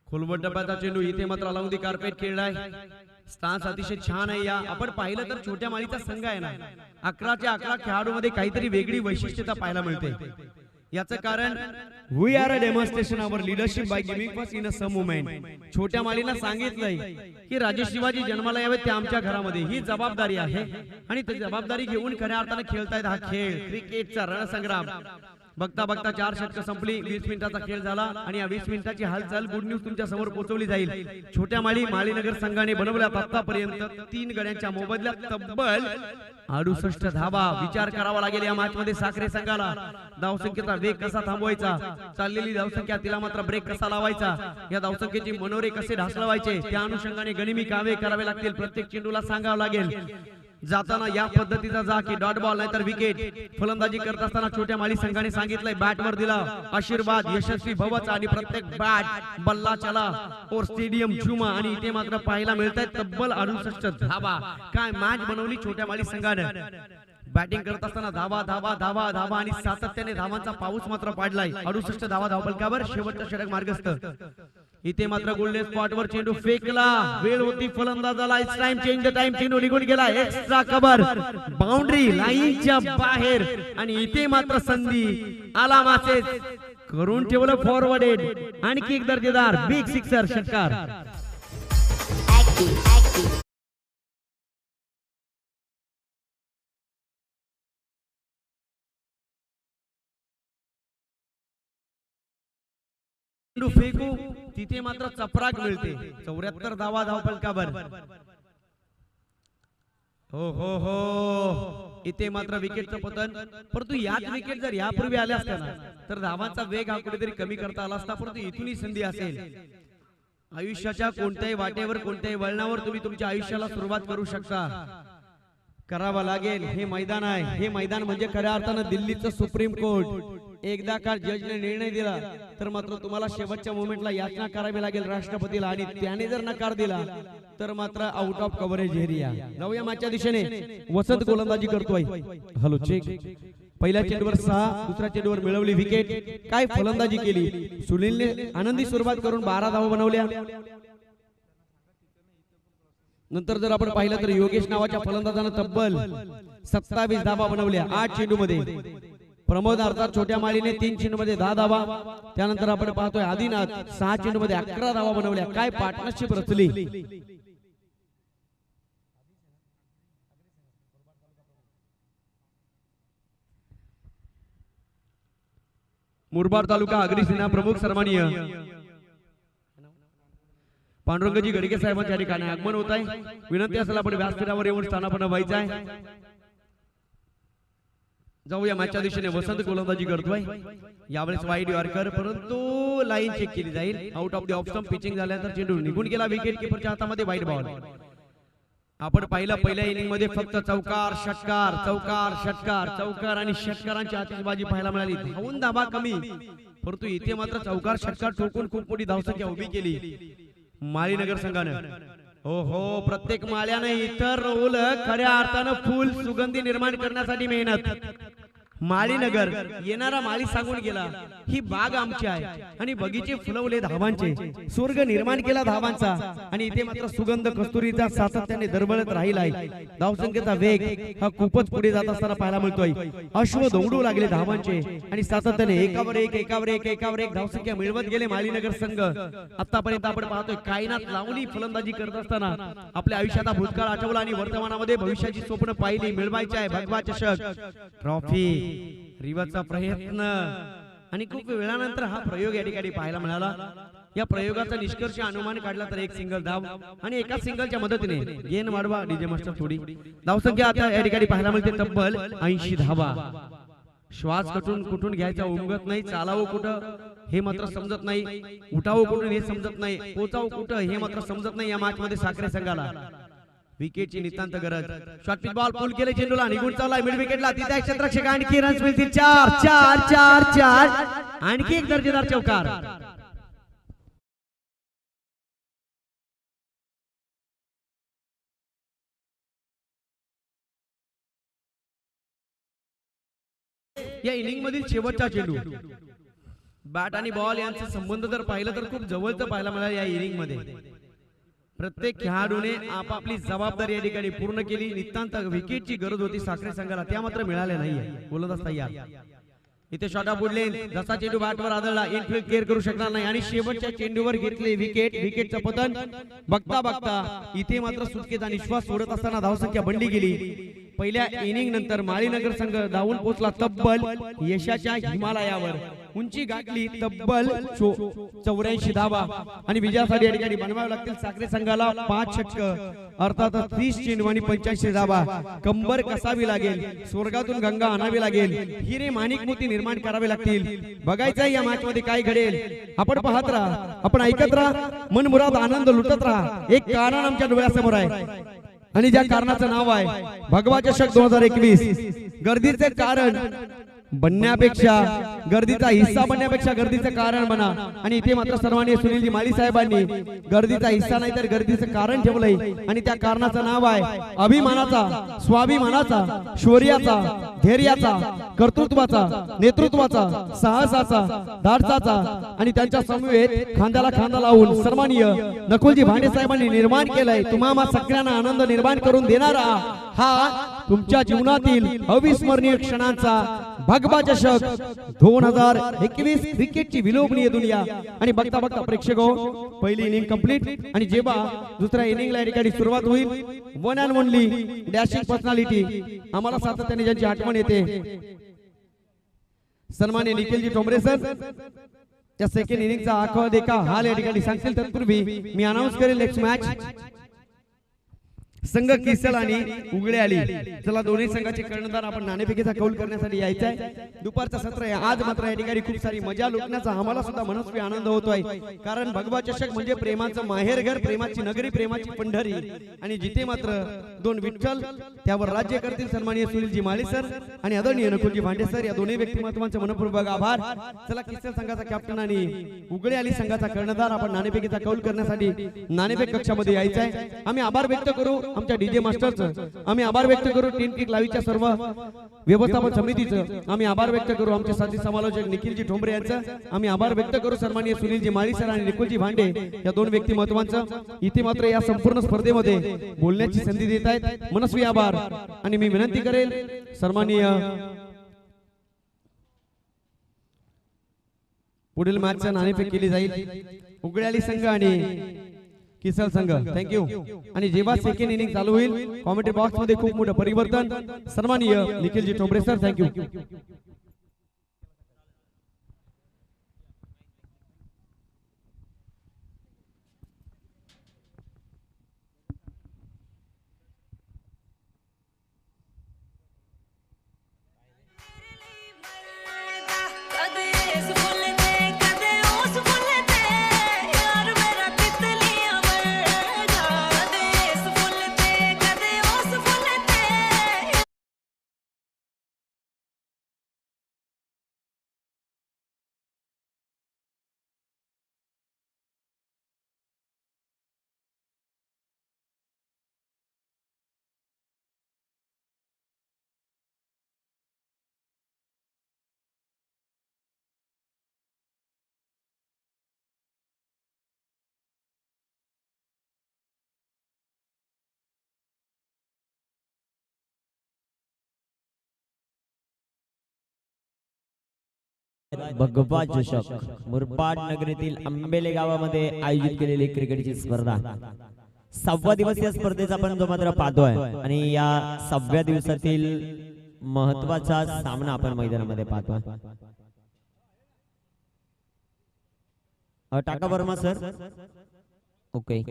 खोलवट डब्याचा चेंडू इथे मात्र लावून दी कार्पेट खेळलाय. स्टान्स अतिशय छान आहे. या आपण पाहिलं तर छोट्या माळीचा संघ आहे ना, 11च्या 11 खेळाडू मध्ये काहीतरी वेगळी वैशिष्ट्यता पाहायला मिळते. याचं कारण we are a demonstration of leadership by giving first in a some moment. छोट्या माळीला सांगितलंय की राजे शिवाजी जन्माला यावेत ते आमच्या घरामध्ये. ही जबाबदारी आहे आणि ती जबाबदारी घेऊन खऱ्या अर्थाने खेळतायत हा खेळ क्रिकेटचा रणसंग्राम. बघता बघता 4 षटकं संपली. 20 मिनिटाचा खेळ झाला आणि या 20 मिनिटाची हालचाल गुड न्यूज तुमच्या समोर पोहोचवली जाईल. छोट्या माळीनगर संघाने बनवल्या आतापर्यंत 3 गड्यांच्या मोबदल्यात तब्बल 68 धावा. विचार करावा लागेल या मॅच मध्ये साखरे संघाला. धावसंख्येचा वेग कसा थांबवायचा, चाललेली धावसंख्या तिला मात्र ब्रेक कसा लावायचा, या धावसंख्येची मनोरे कसे ढासळवायचे त्या अनुषंगाने गनिमी कावे करावे लागतील. प्रत्येक चेंडूला सांगावं लागेल जाताना या पद्धतीचा जा की डॉट बॉल नाहीतर विकेट. फलंदाजी करत असताना छोट्या माळी संघाने सांगितलंय बॅट वर दिला आशीर्वाद यशस्वी भवचा आणि प्रत्येक बॅट बल्ला चला और स्टेडियम झुमा. आणि इथे मात्र पाहायला मिळत आहेत तब्बल 68 धावा. काय मॅच बनवली छोट्या माळी संघाने. बॅटिंग करत असताना धावा धावा धावा धावा आणि सातत्याने धावांचा पाऊस मात्र पाडलाय. 68 धावा धावफलकावर. शेवटचा षटक मार्गस्थ. इथे मात्र गोल्डन स्पॉट वर चेंडू फेकला. वेळ होती फलंदाजाला. It's time change the time. चेंडू निघून गेला. एक्स्ट्रा कव्हर बाउंड्री लाईनच्या बाहेर आणि इथे मात्र संधी आला मासेज करून ठेवलं फॉरवर्डेड. आणखी एक दर्जेदार बिग सिक्सर षटकार. चेंडू फेकू तिथे मात्र चपराक मिळते. 74 धावा धावफलकावर. हो हो हो, इथे मात्र विकेटचं पतन. परंतु याच विकेट जर यापूर्वी आल्या असत्या ना तर धावांचा वेग हा कुठेतरी कमी करता आला असता. परंतु इथूनही संधी असेल. आयुष्याच्या कोणत्याही वाटेवर कोणत्याही वळणावर तुम्ही तुमच्या आयुष्याला सुरुवात करू शकता. करावा लागेल. हे मैदान आहे. हे मैदान म्हणजे खऱ्या अर्थानं दिल्लीचं सुप्रीम कोर्ट. एकदा का जजने निर्णय दिला तर मात्र तुम्हाला शेवटच्या मोमेंटला याचना करावी लागेल राष्ट्रपतीला. आणि त्याने जर नकार दिला तर मात्र आउट ऑफ कव्हरेज एरिया. जाऊया मॅचच्या दिशेने. वसंत गोलंदाजी करतोय. Hello check. पहिल्या चेंडूवर 6, दुसऱ्या चेंडूवर मिळवली विकेट. काय फलंदाजी केली सुनीलने. आनंदी सुरुवात करून 12 धावा बनवल्या. नंतर जर आपण पाहिलं तर योगेश नावाच्या फलंदाजानं तब्बल 27 धावा बनवल्या 8 चेंडूमध्ये. प्रमोद अर्थात छोट्या माळीने 3 चेंडूमध्ये 10 धावा. त्यानंतर आपण पाहतोय आदिनाथ 6 चेंडूमध्ये 11 धावा बनवल्या. काय पार्टनरशिप रचली. मुरबाड तालुका अग्रिसेना प्रमुख सन्माननीय पांडुरंगजी गडके साहेबांच्या ठिकाणी आगमन होत आहे. विनंती असेल आपण व्यासपीठावर येऊन स्थानापन्न व्हायचं आहे. जाऊया मॅचच्या दिशेने. वसंत गोलंदाजी करतोय. यावेळेस वाईड यॉर्कर परंतु लाईन चेक केली जाईल. Out of the off stump. Pitching झाल्यानंतर चेंडू निघून गेला. विकेट किपरच्या हातामध्ये वाईड बॉल. आपण पाहिलं पहिल्या इनिंग मध्ये फक्त चौकार षटकार चौकार षटकार चौकार आणि षटकारांची आतिषबाजी पाहायला मिळाली. धावून धाबा कमी. परंतु इथे मात्र चौकार षटकार ठोकून खूप मोठी धावसंख्या उभी केली माळीनगर संघानं. हो हो, प्रत्येक माळ्याने इतर रोल खऱ्या अर्थानं फुल सुगंधी निर्माण करण्यासाठी मेहनत. माळीनगर येणारा माळी सांगून गेला ही बाग आमची आहे आणि बगीचे फुलवले धावांचे. स्वर्ग निर्माण केला धावांचा. आणि इथे मात्र सुगंध कस्तुरीचा सातत्याने दरवळत राहिला आहे. धावसंख्येचा वेग हा खूपच पुढे जात असताना पाहायला मिळतोय. अश्व दौडू लागले धावांचे आणि सातत्याने एकावर एक धावसंख्या मिळवत गेले माळीनगर संघ. आतापर्यंत आपण पाहतोय कायनात लावणी फलंदाजी करत असताना आपल्या आयुष्याचा भूतकाळ आठवला आणि वर्तमानामध्ये भविष्याची स्वप्न पाहिली. मिळवायची आहे भगवा चषक ट्रॉफी. रिवाचा प्रयत्न आणि खूप वेळानंतर हा प्रयोग या ठिकाणी पाहायला मिळाला. या प्रयोगाचा निष्कर्ष अनुमान काढला तर एक सिंगल धाव आणि एका सिंगलच्या मदतीने गेन वाढवा. डीजे मास्टर थोडी धावसंख्या आता या ठिकाणी पाहायला मिळते तब्बल 80 धावा. श्वास कुठून घ्यायचा उमगत नाही. चालावं कुठं हे मात्र समजत नाही. उठावं कुठून हे समजत नाही. पोचावं कुठं हे मात्र समजत नाही या मॅच मध्ये साखरे संघाला. विकेटची नितांत गरज. शॉर्ट पिच बॉल पुल केले चेंडूला निघून चाललाय मिड विकेटला. तिथे क्षेत्ररक्षक आणखी रन्स मिळतील. 4 आणखी एक दर्जेदार चौकार. या इनिंग मधील शेवटचा चेंडू. बॅट आणि बॉल यांचा संबंध जर पाहिलं तर खूप जवळचं पाहायला मिळालं या इनिंग मध्ये. प्रत्येक खेळाडूने आपापली जबाबदारी या ठिकाणी पूर्ण केली. नितांत विकेटची गरज होती साखरे संघाला, त्या मात्र मिळाल्या नाहीये. गोलंदाज तयार. इथे शॉट ऑफ बुडले. जसा चेंडू बॅटवर आदळला इनफिल्ड केअर करू शकणार नाही आणि शेवटच्या चेंडूवर घेतले विकेट. विकेटचं पतन. बघता बघता इथे मात्र सुटकेचा निश्वास सोडत असताना धावसंख्या बनली गेली. पहिल्या इनिंग नंतर माळीनगर संघ धावून पोहोचला तब्बल यशाच्या हिमालयावर. उंची गाठली तब्बल 84 धावा आणि विजयासाठी या ठिकाणी बनवावे लागतील साखरे संघाला 5 षटक अर्थात 30 चेंडू आणि 85 धावा. कंबर कसावी लागेल. स्वर्गातून गंगा आणावी लागेल. हिरे माणिक मोती निर्माण करावे लागतील. बघायचं या मॅच मध्ये काय घडेल. आपण पाहत राहा, आपण ऐकत राहा, मनमुराद आनंद लुटत राहा. एक कारण आमच्या डोळ्यासमोर आहे आणि ज्या कारणाचं नाव आहे भगवा चषक 2021. गर्दीचे कारण बनण्यापेक्षा गर्दीचा हिस्सा बनण्यापेक्षा गर्दीचं कारण बना. आणि इथे मात्र सन्माननीय सुनीलजी माळी साहेबांनी गर्दीचा हिस्सा नाही तर गर्दीचं कारण ठेवलंय आणि त्या कारणाचं नाव आहे अभिमानाचा, स्वाभिमानाचा, शौर्याचा, धैर्याचा, कर्तृत्वाचा, नेतृत्वाचा, साहसाचा, धाडसाचा आणि त्यांच्या समवेत खांद्याला खांदा लावून सन्माननीय नकुलजी भांडे साहेबांनी निर्माण केलंय. तुम्हा सगळ्यांना आनंद निर्माण करून देणारा हा तुमच्या जीवनातील अविस्मरणीय क्षणांचा भगवा चषक 2021 क्रिकेटची विलोभनीय दुनिया. आणि बघता बघता प्रेक्षक हो, पहिली इनिंग कंप्लीट आणि जेव्हा दुसऱ्या इनिंगला या ठिकाणी सुरुवात होईल, one and only dashing personality आम्हाला सातत्याने ज्यांची आठवण येते सन्माननीय निखिलजी ठोंबरे सर. या सेकंड इनिंगचा आखावा देखा हाल या ठिकाणी सांगतील. तत्पूर्वी मी अनाउन्स करेल नेक्स्ट मॅच संघ किसल आणि उगळे आली. चला दोन्ही संघाचे कर्णधार आपण नाणेफेकीचा कौल करण्यासाठी यायचा आहे. दुपारचा सत्र आहे आज. मात्र या ठिकाणी खूप सारी मजा लुटण्याचा आम्हाला सुद्धा मनस्वी आनंद होतोय. कारण भगवा चषक म्हणजे प्रेमाचं माहेरघर, प्रेमाची नगरी, प्रेमाची पंढरी. आणि जिथे मात्र दोन विठ्ठल त्यावर राज्य करतील सन्माननीय सुनीलजी माळी सर आणि आदरणीय नकुलजी भांडे सर. या दोन्ही व्यक्तिमत्वांचे मनपूर्वक आभार. चला किसल संघाचा कॅप्टन आणि उगळे आली संघाचा कर्णधार आपण नाणेफेकीचा कौल करण्यासाठी नाणेफेक कक्षामध्ये यायचं आहे. आम्ही आभार व्यक्त करू आमच्या डीजे मास्टरचं. आम्ही आभार व्यक्त करू टीम किक लाईव्हच्या सर्व व्यवस्थापन समितीचं. आम्ही आभार व्यक्त करू आमचे साथी समालोचक निखिलजी ठोंबरे यांचं. आम्ही आभार व्यक्त करू सन्माननीय सुनीलजी माळी सर आणि निकुलजी भांडे या दोन व्यक्तिमत्वांचं. इथे मात्र या संपूर्ण स्पर्धेमध्ये बोलण्याची संधी देत आहेत. मनस्वी आभार. आणि मी विनंती करेल सन्माननीय पुढील मॅचचं नाणेफेक केली जाईल. उगळ्याली संघ आणि किसल संघ. थँक्यू. आणि जेव्हा सेकंड इनिंग चालू होईल कॉमेंट्री बॉक्स मध्ये खूप मोठं परिवर्तन सन्माननीय निखिलजी ठोंबरे सर. थँक्यू. भगवा चषक मुरबाड नगरीतील आंबेले गावामध्ये आयोजित केलेली क्रिकेटची स्पर्धा. 6वा दिवस या स्पर्धेचा आपण जो मात्र पाहतोय. आणि या 6व्या दिवसातील महत्वाचा सामना आपण मैदानामध्ये पाहतोय. टाका वर्मा सर. ओके.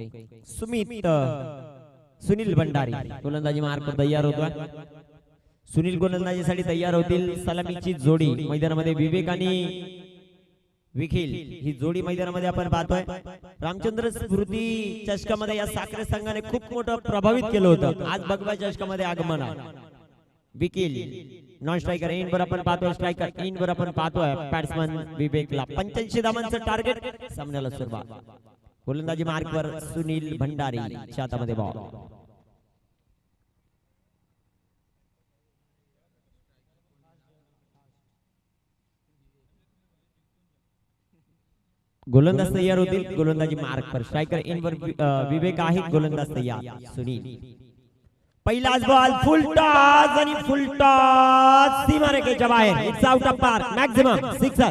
सुनील भंडारी गोलंदाजी मार्क तयार होतोय. सुनील गोलंदाजीसाठी तयार होतील. सलामीची जोडी मैदानामध्ये विवेक आणि विखिल ही जोडी मैदानामध्ये आपण पाहतोय. रामचंद्र स्मृती चषकामध्ये या साखरे संघाने खूप मोठं प्रभावित केलं होतं. आज भगवा चषकामध्ये आगमन आहे. विखिल नॉन स्ट्रायकर इन वर आपण पाहतोय. स्ट्रायकर इन वर आपण पाहतोय. बॅट्समन विवेकला 85 धावांचं टार्गेट. सामन्याला सुरुवात. गोलंदाजी मार्कवर सुनील भंडारी हातामध्ये बॉल. गोलंदाज तयार होतील. गोलंदाजी मार्क पर. स्ट्रायकर इन वर विवेक आहे. गोलंदाज तयार सुनील. पहिलाच बॉल फुल टॉस आणि फुल टॉस सीमारेषेच्या बाहेर. It's out of park. Maximum sixer.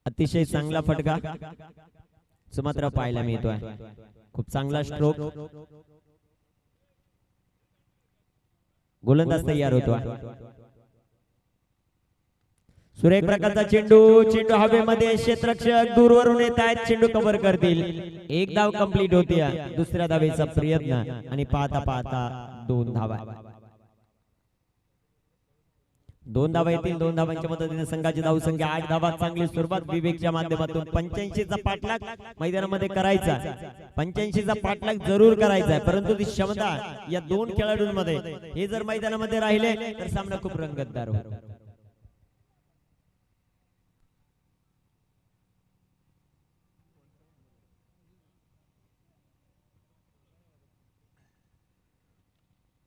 अतिशय चांगला फटका सुमात्रा पाहायला मिळतोय. खूप चांगला स्ट्रोक. गोलंदाज तयार होतोय. सुरेख प्रकारचा चेंडू. चेंडू हवेमध्ये. क्षेत्ररक्षक दूरवरून येत आहेत. चेंडू कव्हर करतील. एक धाव कंप्लीट होती. दुसऱ्या धावेचा प्रयत्न आणि पाहता पाहता 2 धावा. 2 धावा येतील. 2 धावांच्या मदतीने संघाची धावसंख्या 8 धावा. चांगली सुरुवात विवेकच्या माध्यमातून. 85चा पाठलाग मैदानामध्ये करायचा. 85चा पाठलाग जरूर करायचा आहे. परंतु ती क्षमता या 2 खेळाडूंमध्ये हे जर मैदानामध्ये राहिले तर सामना खूप रंगतदार होईल.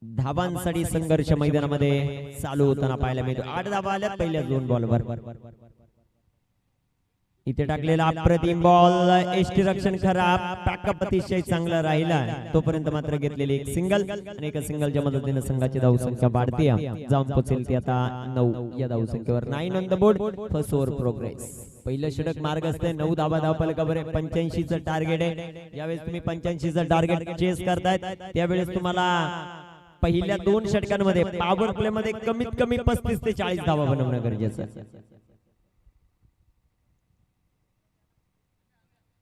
धावांसाठी संघर्ष मैदानामध्ये चालू होताना पाहायला मिळतो. 8 धावा आल्या पहिल्या 2 बॉलवर. इथे टाकलेला अप्रतिम बॉल, एष्टी रक्षण खराब, पॅकअप अतिशय चांगला राहिला, तोपर्यंत मात्र घेतलेली एक सिंगल आणि एका सिंगलच्या मदतीने संघाची धावसंख्या वाढते, जाऊन पोहोचेल ती आता 9 या धावसंख्येवर. 9 on the board, first over progress. पहिलं षटक मार्ग असते, 9 धाबा धावफलकावर 85चं टार्गेट आहे. यावेळेस तुम्ही 85चं टार्गेट चेस करतायत, त्यावेळेस तुम्हाला पहिल्या 2 षटकांमध्ये पॉवर प्ले मध्ये कमीत कमी 35 ते 40 धावा बनवणं गरजेचं आहे.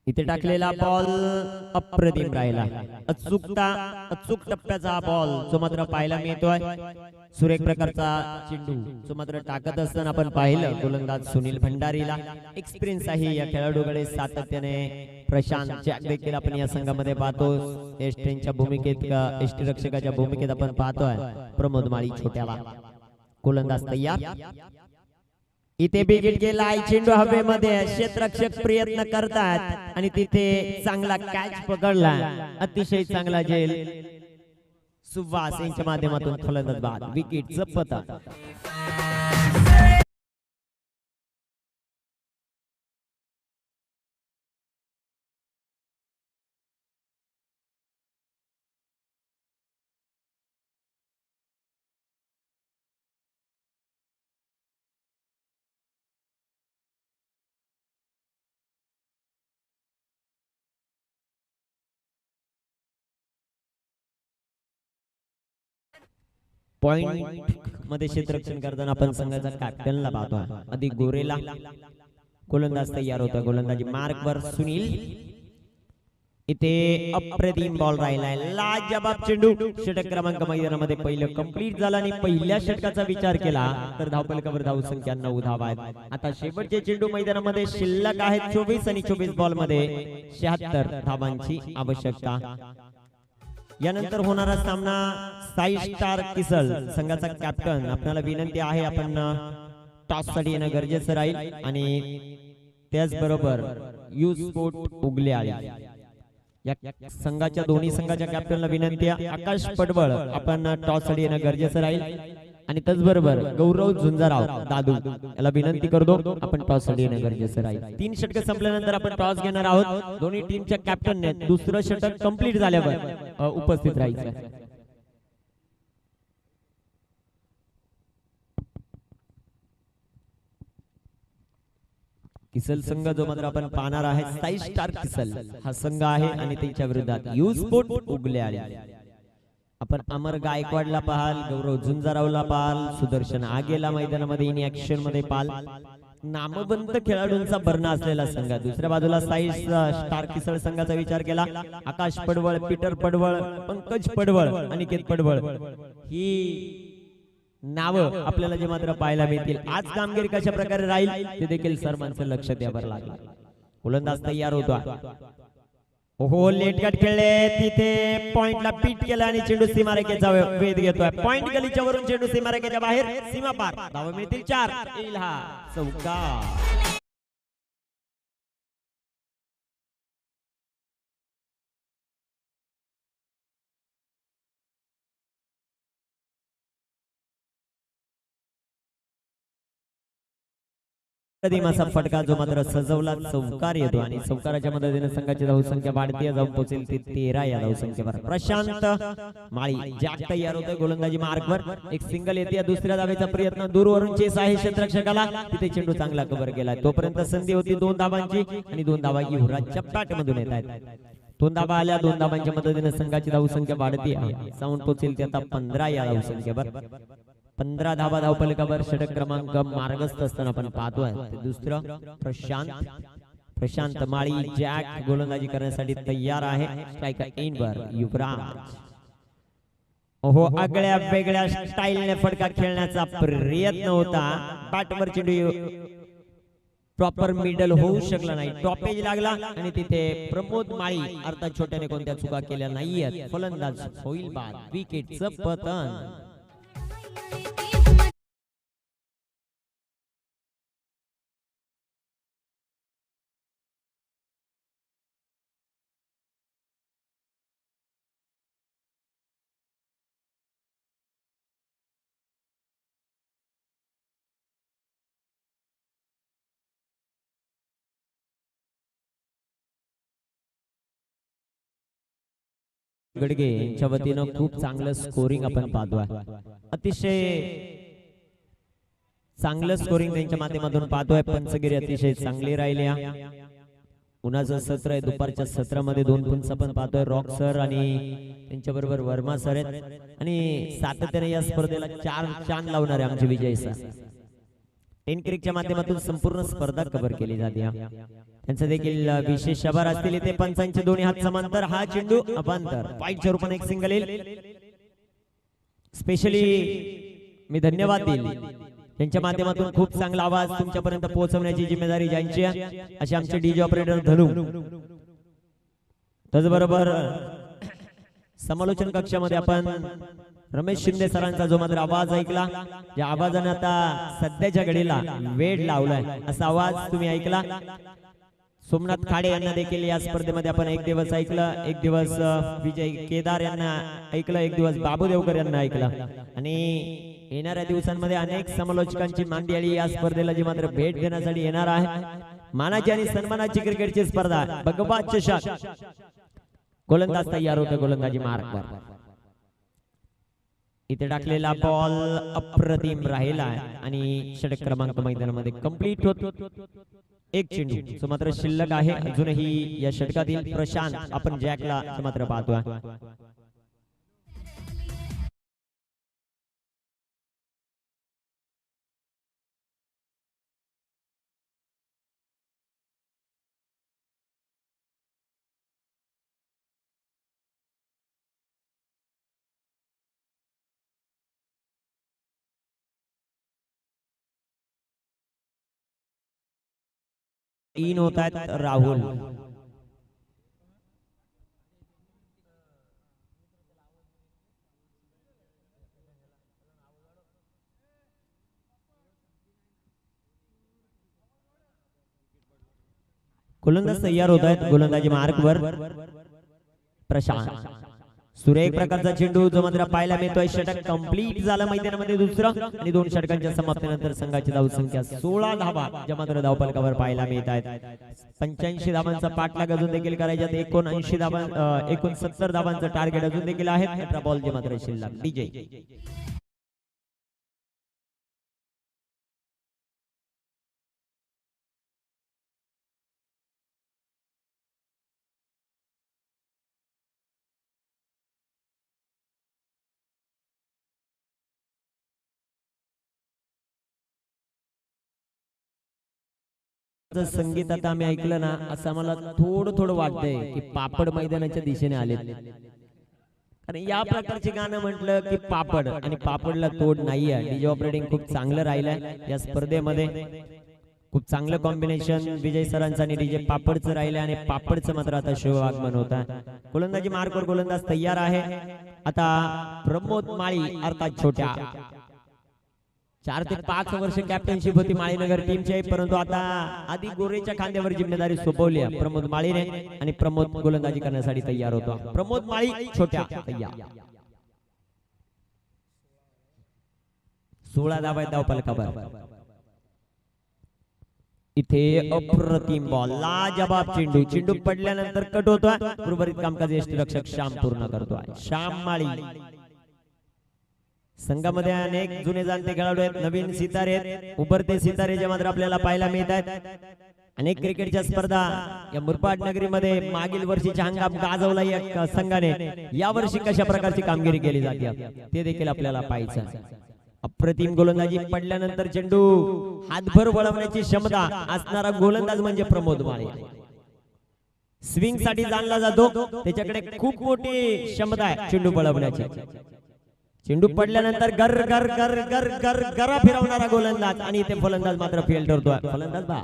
इथे टाकलेला बॉल अप्रतिम राहिला, अचूक टप्प्याचा बॉल जो मात्र पाहायला मिळतोय. सुरेख प्रकारचा चेंडू जो मात्र टाकत असताना आपण पाहिलं गोलंदाज सुनील भंडारीला. एक्सपिरियन्स आहे या खेळाडूकडे सातत्याने. प्रशांत जॅक देखील आपण या संघामध्ये पाहतो, एष्टीच्या भूमिकेत, एष्टी रक्षकाच्या भूमिकेत आपण पाहतोय. प्रमोद माळी छोट्याला. गोलंदाज तयार. इथे बिगिट गेलाय, चेंडू हवेमध्ये, क्षेत्ररक्षक प्रयत्न करतात आणि तिथे चांगला कॅच पकडला, अतिशय चांगला झेल. सुवास यांच्या माध्यमातून फलंदाज बाद, विकेट जपत. पॉइंट मध्ये क्षेत्ररक्षण करताना आपण संघाचा कॅप्टनला पाहतो, अधिक गोरेला. गोलंदाज तयार होता, गोलंदाजी मार्कवर सुनील. इथे अप्रतिम बॉल राहिलाय, लाजवाब चेंडू. षटक क्रमांक मैदानामध्ये पहिलं कंप्लीट झाला आणि पहिल्या षटकाचा विचार केला तर धावफलकावर धावसंख्या 9 धावा आहेत. आता शेवटचे चेंडू मैदानामध्ये शिल्लक आहेत 24 आणि 24 बॉल मध्ये 76 धावांची आवश्यकता. यानंतर होणारा सामना साई स्टार किसल संघाचा कॅप्टन. आपल्याला विनंती आहे, आपण टॉस साठी येणं गरजेचं राहील आणि त्याचबरोबर यू स्पोर्ट उगले आले या संघाच्या दोन्ही संघाच्या कॅप्टनला विनंती आहे, आकाश पडवळ आपण टॉस साठी येणं गरजेचं राहील आणि त्याचबरोबर गौरव झुंजाराव दादू याला विनंती करतो, आपण टॉस साठी येणं गरजेचं राहील. 3 षटक संपल्यानंतर आपण टॉस घेणार आहोत. दोन्ही टीमच्या कॅप्टनने दुसरं षटक कंप्लीट झाल्यावर उपस्थित राहायचं. किसल संघ जो मात्र आपण पाहणार आहे, साई स्टार किसल हा संघ आहे आणि त्यांच्या विरोधात यू स्पोर्ट उगले आले. आपण अमर गायकवाडला पाहाल, गौरव झुंजारावला पाहाल, सुदर्शन आगेला मैदानामध्ये इन ऍक्शन मध्ये पाहाल. नामवंत खेळाडूंचा भरणा असलेला संघ. दुसऱ्या बाजूला साई स्टार किसल संघाचा विचार केला, आकाश पडवळ, पीटर पडवळ, पंकज पडवळ, अनिकेत पडवळ ही नावं आपल्याला जे मात्र पाहायला मिळतील. आज कामगिरी कशा प्रकारे राहील ते देखील सर्वांचं लक्ष द्यावं लागलं. गोलंदाज तयार होता. ओहो, लेट कट खेळले, तिथे पॉइंटला पीट केला आणि चेंडू सीमारेषेचा वेध घेतोय. पॉइंट गलीच्या वरून चेंडू सीमारेषेच्या बाहेर, सीमा पार. धावा मिळतील 4. येईल हा चौका. असा फटका जो मात्र सजवला, चौकार येतो आणि चौकाराच्या मदतीने संघाची धावसंख्या वाढते, जाऊन पोहोचेल ती 13 या धावसंख्येवर. प्रशांत माळी जॅक तयार होतोय, गोलंदाजी मार्कवर. एक सिंगल येते, दुसऱ्या धावेचा प्रयत्न दूरवरून चेस आहे क्षेत्ररक्षकाला. तिथे चेंडू चांगला कव्हर केला, तोपर्यंत संधी होती 2 धावांची आणि 2 धावा युवराजच्या बॅट मधून येत आहेत. 2 धावा आल्या, 2 धावांच्या मदतीने संघाची धावसंख्या वाढते, जाऊन पोहोचेल ती आता 15 या धावसंख्येवर. 15 धावा धावफलकावर षटक क्रमांक मार्गस्थ असताना आपण पाहतोय. दुसरं प्रशांत माळी जॅक गोलंदाजी करण्यासाठी तयार आहे. स्ट्रायकर एंडवर युवराज. ओहो, आगळ्या वेगळ्या स्टाईलने फटका खेळण्याचा प्रयत्न होता, बॅटवर चेंडू प्रॉपर मिडल होऊ शकला नाही, टॉपेज लागला आणि तिथे प्रमोद माळी अर्थात छोट्याने कोणत्या चुका केल्या नाहीयेत. फलंदाज होईल बाद, विकेटचं पतन. गडगे यांच्या वतीनं खूप चांगलं स्कोरिंग आपण पाहतोय. अतिशय चांगलं स्कोरिंग त्यांच्या माध्यमातून पाहतोय. पंचगिरी अतिशय चांगली राहिली. उन्हाचं सत्र आहे, दुपारच्या सत्रामध्ये 2 पंच आपण पाहतोय. रॉक सर आणि त्यांच्या बरोबर वर्मा सर आहेत आणि सातत्याने या स्पर्धेला 4 चांद लावणारे आमचे विजय सर. टेन क्रिकच्या माध्यमातून संपूर्ण स्पर्धा कव्हर केली जाते. त्यांचं देखील विशेष आभार असतील इथे. पंचांचे दोन्ही हात समांतर, हा चेंडू अपांतर, पॉईंटच्या रूपाने एक सिंगल येईल. स्पेशली मी धन्यवाद देईल, त्यांच्या माध्यमातून खूप चांगला आवाज तुमच्यापर्यंत पोहोचवण्याची जिम्मेदारी ज्यांची आहे असे आमचे डीजे ऑपरेटर धनू. त्याचबरोबर समालोचन कक्षामध्ये आपण रमेश शिंदे सरांचा जो मात्र आवाज ऐकला, या आवाजाने आता सध्याच्या घडीला वेड लावलाय असा आवाज तुम्ही ऐकला. सोमनाथ खाडे यांना देखील या स्पर्धेमध्ये आपण एक दिवस ऐकलं, एक दिवस विजय केदार यांना ऐकलं, एक दिवस बाबू देवकर यांना ऐकलं आणि येणाऱ्या दिवसांमध्ये अनेक समालोचकांची मांदियाळी या स्पर्धेला जी मात्र भेट देण्यासाठी येणार आहे. मानाची आणि सन्मानाची क्रिकेटची स्पर्धा, भगवा चषक. गोलंदाज तयार होते, गोलंदाजी मार्कवर. इथे टाकलेला बॉल अप्रतिम राहिला आणि षटक क्रमांक मैदानामध्ये कंप्लीट होतो. एक चेंडू जो मात्र शिल्लक आहे अजूनही या षटकातील. प्रशांत आपण जॅकला मात्र पाहतोय. इन होत आहेत राहुल. गोलंदाज तयार होत आहेत, गोलंदाजी मार्कवर. प्रशांत, सुरेख प्रकारचा चेंडू जो मात्र पाहायला मिळतोय. षटक कंप्लीट झालं मैदानामध्ये दुसरं आणि 2 षटकांच्या समाप्तीनंतर संघाची धावसंख्या 16 धावा ज्या मात्र धावफलकावर पाहायला मिळत आहेत. 85 धावांचा पाठलाग अजून देखील करायचा. 79 धावा, 69 धावांचं टार्गेट अजून देखील आहे. 18 बॉल जे मात्र शिल्लक. डीजे संगीत आता आम्ही ऐकलं ना, असं मला थोडं वाटतंय की पापड मैदानाच्या दिशेने आले. कारण या प्रकारचे गाणं म्हटलं की पापड, आणि पापडला तोड नाहीये. डीजे ऑपरेटिंग खूप चांगलं राहिलंय या स्पर्धेमध्ये. खूप चांगलं कॉम्बिनेशन विजय सरांचं आणि डीजे पापडचं राहिलं आणि पापडचं मात्र आता शिवआगमन होत आहे. गोलंदाजी मार्कवर गोलंदाज तयार आहे. आता प्रमोद माळी अर्थात छोट्या. 4 ते 5 वर्ष कॅप्टनशिप होती माळीनगर टीमची, परंतु आता आधी गोरेच्या खांद्यावर जिम्मेदारी सोपवली आहे प्रमोद माळीने आणि प्रमोद गोलंदाजी करण्यासाठी तयार होतो. प्रमोद माळी छोट्या तयार. 16 धावा आहेत धावफलकावर. इथे अप्रतिम बॉल, लाजबाब चेंडू. चेंडू पडल्यानंतर कट होतोय. उर्वरित कामकाज यष्टीरक्षक श्याम पूर्ण करतोय. श्याम माळी. संघामध्ये अनेक जुने जाणते खेळाडू आहेत, नवीन सितारे आहेत, उभरते सितारे जे मात्र आपल्याला पाहायला मिळत आहेत. अनेक क्रिकेटच्या स्पर्धा या मुरबाड नगरीमध्ये मागील वर्षीच्या हंगाम गाजवला या संघाने. या वर्षी कशा प्रकारची कामगिरी केली जाते ते देखील आपल्याला पाहायचं. अप्रतिम गोलंदाजी. पडल्यानंतर चेंडू हातभर वळवण्याची क्षमता असणारा गोलंदाज म्हणजे प्रमोद माळी. स्विंग साठी जाणला जातो, त्याच्याकडे खूप मोठी क्षमता आहे चेंडू वळवण्याची. चेंडू पडल्यानंतर गर गर गर गर गर गरा फिरवणारा गोलंदाज आणि इथे फलंदाज मात्र फेल ठरतोय. फलंदाज बा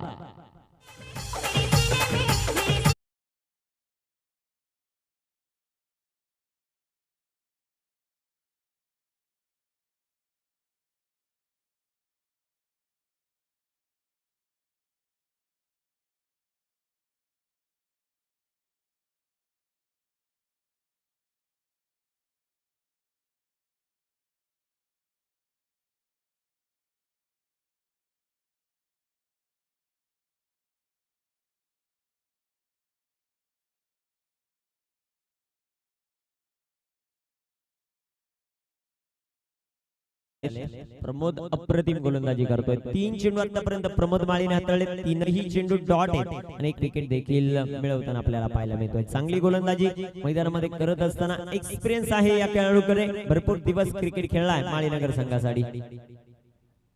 प्रमोद अप्रतिम गोलंदाजी करतोय. 3 चेंडू आतापर्यंत प्रमोद माळीने हाताळले. 3ही चेंडू डॉट आहेत आणि एक विकेट देखील मिळवताना आपल्याला पाहायला मिळतोय. चांगली गोलंदाजी मैदानामध्ये करत असताना एक्सपिरियन्स आहे या खेळाडूकडे. भरपूर दिवस क्रिकेट खेळलाय माळीनगर संघासाठी.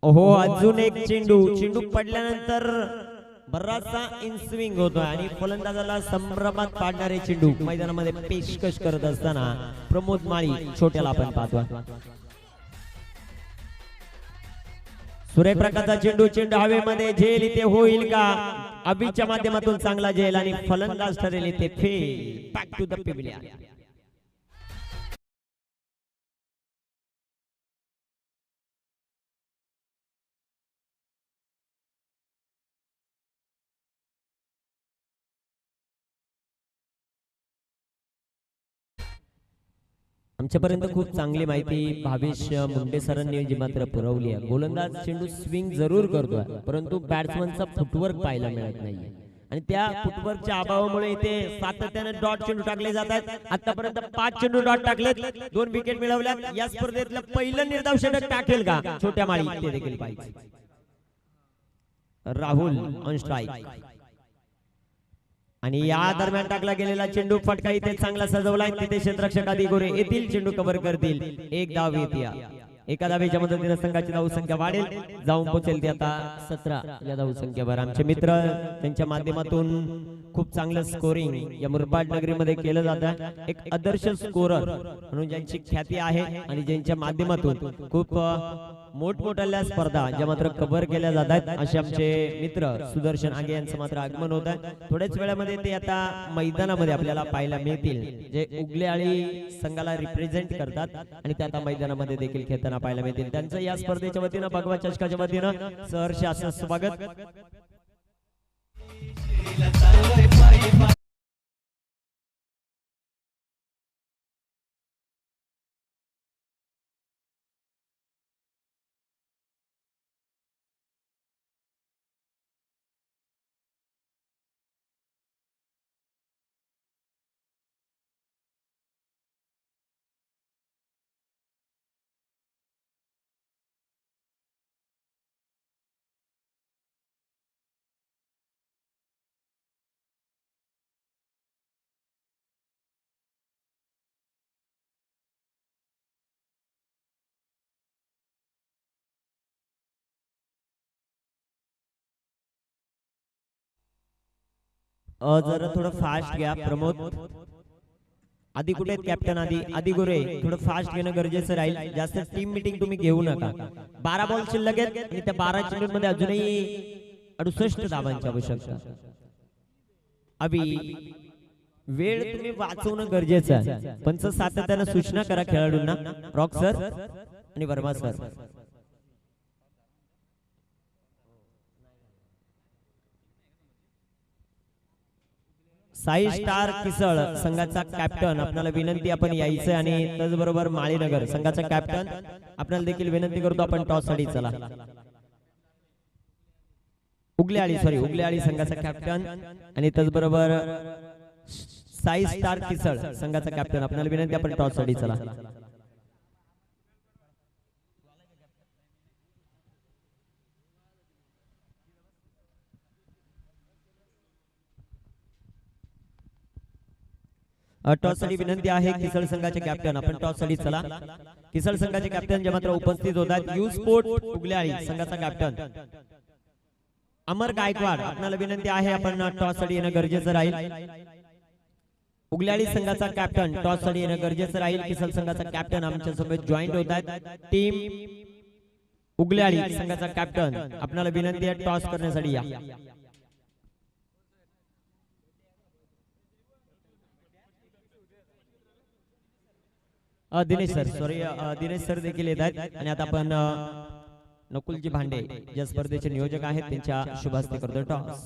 ओहो, अजून एक चेंडू पडल्यानंतर बराचसा इनस्विंग होतोय आणि फलंदाजाला संभ्रमात पाडणारे चेंडू मैदानामध्ये पेशकश करत असताना प्रमोद माळी छोट्याला आपण पाहतोय. सूर्यप्रकाशचा चेंडू हवेमध्ये झेल इथे होईल का? अभिच्या माध्यमातून चांगला झेल आणि फलंदाज ठरेल इथे fail. Back to the pavilion. आमच्यापर्यंत खूप चांगली माहिती भावेश मुंडे सरांनी जी मात्र पुरवली आहे. गोलंदाज चेंडू स्विंग जरूर करतोय, परंतु बॅट्समनचा फुटवर्क पाहायला मिळत नाहीये आणि त्या फुटवर्कच्या अभावामुळे इथे सातत्याने डॉट चेंडू टाकले जातात. आतापर्यंत 5 चेंडू डॉट टाकलेत, 2 विकेट मिळवल्यात. या स्पर्धेतलं पहिलं निर्धाव षटक टाकेल का छोट्या माळी ते देखील पाहिजे. राहुल ऑन स्ट्राइक आणि या दरम्यान टाकला गेलेला चेंडू फटका इथे चांगला सजवलाय. तिथे क्षेत्ररक्षक आदी गोरे येतील, चेंडू कव्हर करतील. एक धाव येते. एका धावेच्या मदतीने संघाची धावसंख्या वाढेल, जाऊन पोहोचेल ती आता 17 या धावसंख्येवर. आमचे मित्र त्यांच्या माध्यमातून खूप चांगलं स्कोरिंग या मुरबाड नगरीमध्ये केलं जातं. एक आदर्श स्कोरर म्हणून ज्यांची ख्याती आहे आणि ज्यांच्या माध्यमातून खूप मोठमोठ्या स्पर्धा ज्या मात्र कव्हर केल्या जातात असे आमचे मित्र सुदर्शन आगे यांचं मात्र आगमन होत आहे. थोड्याच वेळामध्ये ते आता मैदानामध्ये आपल्याला पाहायला मिळतील, जे उगलेआळी संघाला रिप्रेझेंट करतात आणि ते आता मैदानामध्ये देखील खेळताना पाहायला मिळतील. त्यांचं या स्पर्धेच्या वतीनं भगवा चषकाच्या वतीनं सहर्ष असं स्वागत. जरा थोडं फास्ट घ्या प्रमोद. आधी कुठे आहेत कॅप्टन? आधी गोरे थोडं फास्ट घेणं गरजेचं राहील. जास्त टीम मीटिंग तुम्ही घेऊ नका. 12 बॉल शिल्लक आहेत आणि त्या 12 चेंडूंमध्ये अजूनही 68 धावांची आवश्यकता. अभि वेळ तुम्ही वाचवणं गरजेचं आहे. पंच सातत्यानं सूचना करा खेळाडूंना. रॉक सर आणि वर्मा सर. साई स्टार किसळ संघाचा कॅप्टन आपल्याला विनंती, आपण यायचं आणि त्याचबरोबर माळीनगर संघाचा कॅप्टन आपल्याला देखील विनंती करतो, आपण टॉस साठी चला. उगलेआळी संघाचा कॅप्टन आणि त्याचबरोबर साई स्टार किसळ संघाचा कॅप्टन आपल्याला विनंती, आपण टॉस साठी चला. टॉस साठी विनंती आहे किसळ संघाचे कॅप्टन, आपण टॉस साठी चला. किसळ संघाचे कॅप्टन जे मात्र उपस्थित होतात, यू स्पोर्ट उगलेआळी संघाचा कॅप्टन अमर गायकवाड आपल्याला विनंती आहे, आपण टॉस साठी येणं गरजेचं राहील. उगलेआळी संघाचा कॅप्टन टॉस साठी येणं गरजेचं राहील. किसळ संघाचा कॅप्टन आमच्या सोबत जॉईंट होत आहेत. टीम उगलेआळी संघाचा कॅप्टन आपल्याला विनंती आहे टॉस करण्यासाठी या. दिनेश सर देखील येत आहेत आणि आता आपण नकुलजी भांडे ज्या स्पर्धेचे नियोजक आहेत त्यांच्या शुभ हस्ते करतो टॉस.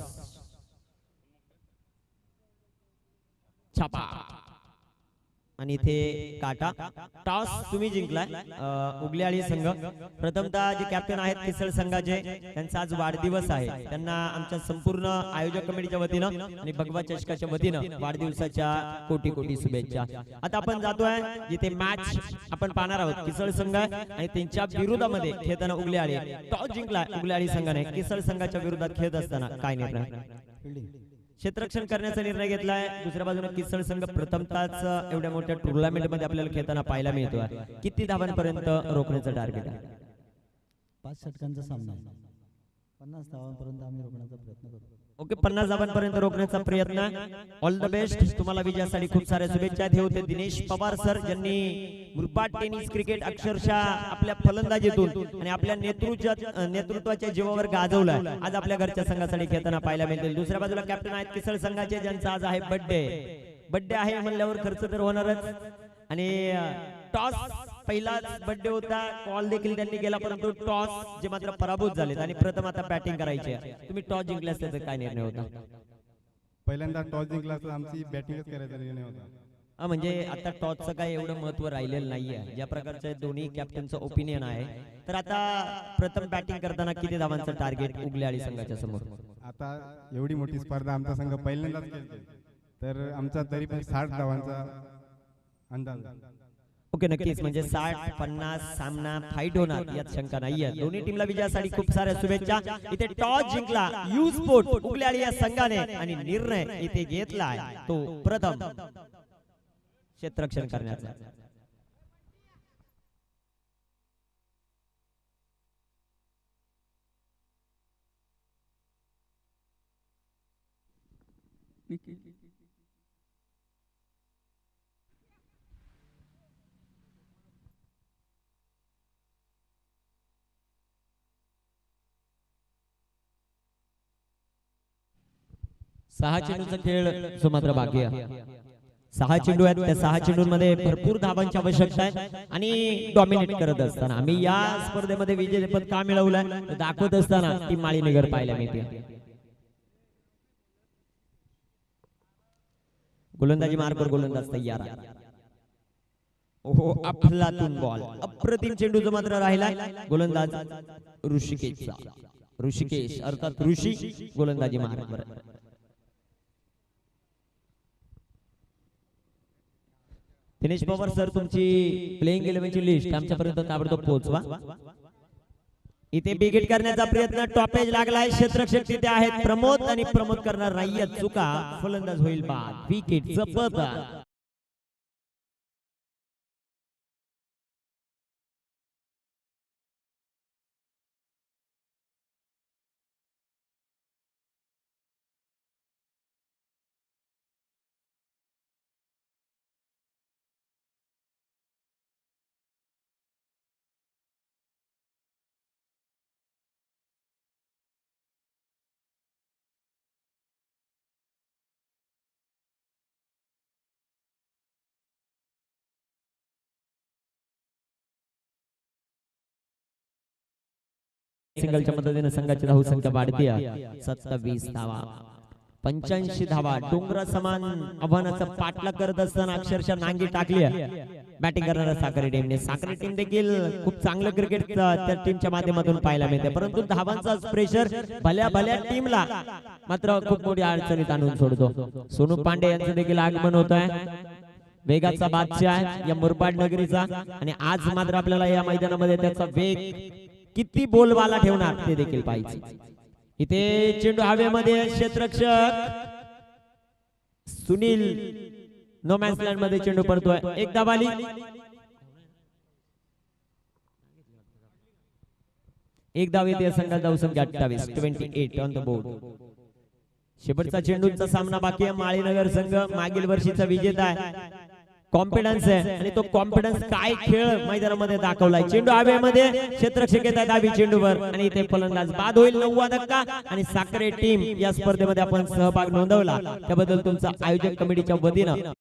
छापा आणि इथे काटा. टॉस तुम्ही जिंकलाय उगल्याळी संघ. प्रथमतः जे कॅप्टन आहेत किसळ संघाचे, त्यांचा आज वाढदिवस आहे. त्यांना आमच्या संपूर्ण आयोजक कमिटीच्या वतीनं आणि भगवा चषकाच्या वतीनं वाढदिवसाच्या कोटी कोटी शुभेच्छा. आता आपण जातोय जिथे मॅच आपण पाहणार आहोत. किसळ संघ आणि त्यांच्या विरोधामध्ये खेळताना उगल्याळी. टॉस जिंकला उगल्याळी संघाने. किसळ संघाच्या विरोधात खेळत असताना काय निर्णय? क्षेत्ररक्षण करण्याचा निर्णय घेतलाय. दुसऱ्या बाजूने किसळ संघ प्रथमताच एवढ्या मोठ्या टुर्नामेंट मध्ये आपल्याला खेळताना पाहायला मिळतोय. किती धावांपर्यंत रोखण्याचं टार्गेट आहे? 5 षटकांचा सामना आहे. 50 धावांपर्यंत आम्ही रोखण्याचा प्रयत्न करू. ओके, 50 धावांपर्यंत रोखण्याचा प्रयत्न. All the best. तुम्हाला विजयासाठी खूप साऱ्या शुभेच्छा. हे होते दिनेश पवार सर, ज्यांनी मुरबाड टेनिस क्रिकेट अक्षरशः आपल्या फलंदाजीतून आणि आपल्या नेतृत्वाच्या जीवावर गाजवलाय. आज आपल्या घरच्या संघासाठी खेळताना पाहायला मिळतील. दुसऱ्या बाजूला कॅप्टन आहेत किसळ संघाचे, ज्यांचा आज आहे बर्थडे आहे म्हणल्यावर खर्च तर होणारच. आणि टॉस पहिलाच बर्थडे होता, कॉल देखील त्यांनी केला, परंतु टॉस जे मात्र पराभूत झालेत आणि प्रथम आता बॅटिंग करायची आहे. तुम्ही टॉस जिंकले असते तर काय निर्णय होता? पहिल्यांदा टॉस जिंकला तर आमची बॅटिंगच करायचा निर्णय होता. म्हणजे आता टॉसचं काय एवढं महत्व राहिलेलं नाहीये. ज्या प्रकारचं दोन्ही कॅप्टनचं ओपिनियन आहे, तर आता प्रथम बॅटिंग करताना किती धावांचं टार्गेट उगल्याळी संघाच्या समोर? आता एवढी मोठी स्पर्धा आमचा संघ पहिल्यांदाच खेळतोय, तर आमचा तरी पण 60 धावांचा अंदाज. ओके, नक्कीच. म्हणजे 60-50 सामना फाईट होणार यात शंका नाहीये. दोन्ही टीमला विजयासाठी खूप साऱ्या शुभेच्छा. इथे टॉस जिंकला यू स्पोर्ट उगल्याळी या संघाने आणि निर्णय इथे घेतलाय तो प्रथम क्षेत्ररक्षण करण्याचा. सहा चेंडूचा खेळ जो मात्र बाकी आहे. 6 चेंडू आहेत. त्या 6 चेंडूंमध्ये भरपूर धावांची आवश्यकता आहे आणि डॉमिनेट करत असताना आम्ही या स्पर्धेमध्ये विजेतेपद का मिळवलंय दाखवत असताना टीम माळीनगर पाहायला मिळते. गोलंदाजी मार्कवर गोलंदाज तयार आहे. ओहो, अफलातून बॉल. अप्रतिम चेंडू जो मात्र राहिला गोलंदाज ऋषिकेश अर्थात ऋषी गोलंदाजी मार्कवर. दिनेश पवार सर, तुमची प्लेइंग 11ची लिस्ट आमच्यापर्यंत ताबडतोब पोहोचवा. इथे बिगेट करण्याचा प्रयत्न, टॉपेज लागलाय. क्षेत्ररक्षक तिथे आहेत प्रमोद आणि प्रमोद करणार नाहीये चुका. फलंदाज होईल बाद. विकेट जपत. सिंगलच्या मदतीने संघाची धाव संख्या वाढते. 27 धावा, 85 धावा. डोंगरा समान आव्हानाचा पाठलाग करत असताना अक्षरशः नांगी टाकली बॅटिंग करणाऱ्या साखरे टीमने. साखरे टीम देखील खूप चांगलं क्रिकेट त्या टीमच्या माध्यमातून पाहायला मिळते, परंतु धावांचा प्रेशर भल्या टीमला मात्र खूप मोठी अडचणीत आणून सोडतो. सोनू पांडे यांचं देखील आगमन होत आहे. वेगाचा बादशाह या मुरबाड नगरीचा, आणि आज मात्र आपल्याला या मैदानामध्ये त्याचा वेग किती बोलबाला ठेवणार ते देखील पाहिजे. इथे चेंडू हवेमध्ये. क्षेत्ररक्षक सुनील नो मॅन्स लँड मध्ये चेंडू पडतोय. एक धाव आली. एक धाव येते संघात. धाव संख्या 28 ऑन द बोर्ड. शेवटचा चेंडूचा सामना बाकी आहे. माळीनगर संघ मागील वर्षीचा विजेता आहे. कॉन्फिडन्स आहे आणि तो कॉन्फिडन्स काय खेळ मैदानामध्ये दाखवलाय. चेंडू हवेमध्ये. क्षेत्ररक्षक येत आहे डावी चेंडूवर आणि इथे फलंदाज बाद होईल. 9वा धक्का. आणि साखरे टीम या स्पर्धेमध्ये आपण सहभाग नोंदवला त्याबद्दल तुमचा आयोजक कमिटीच्या वतीनं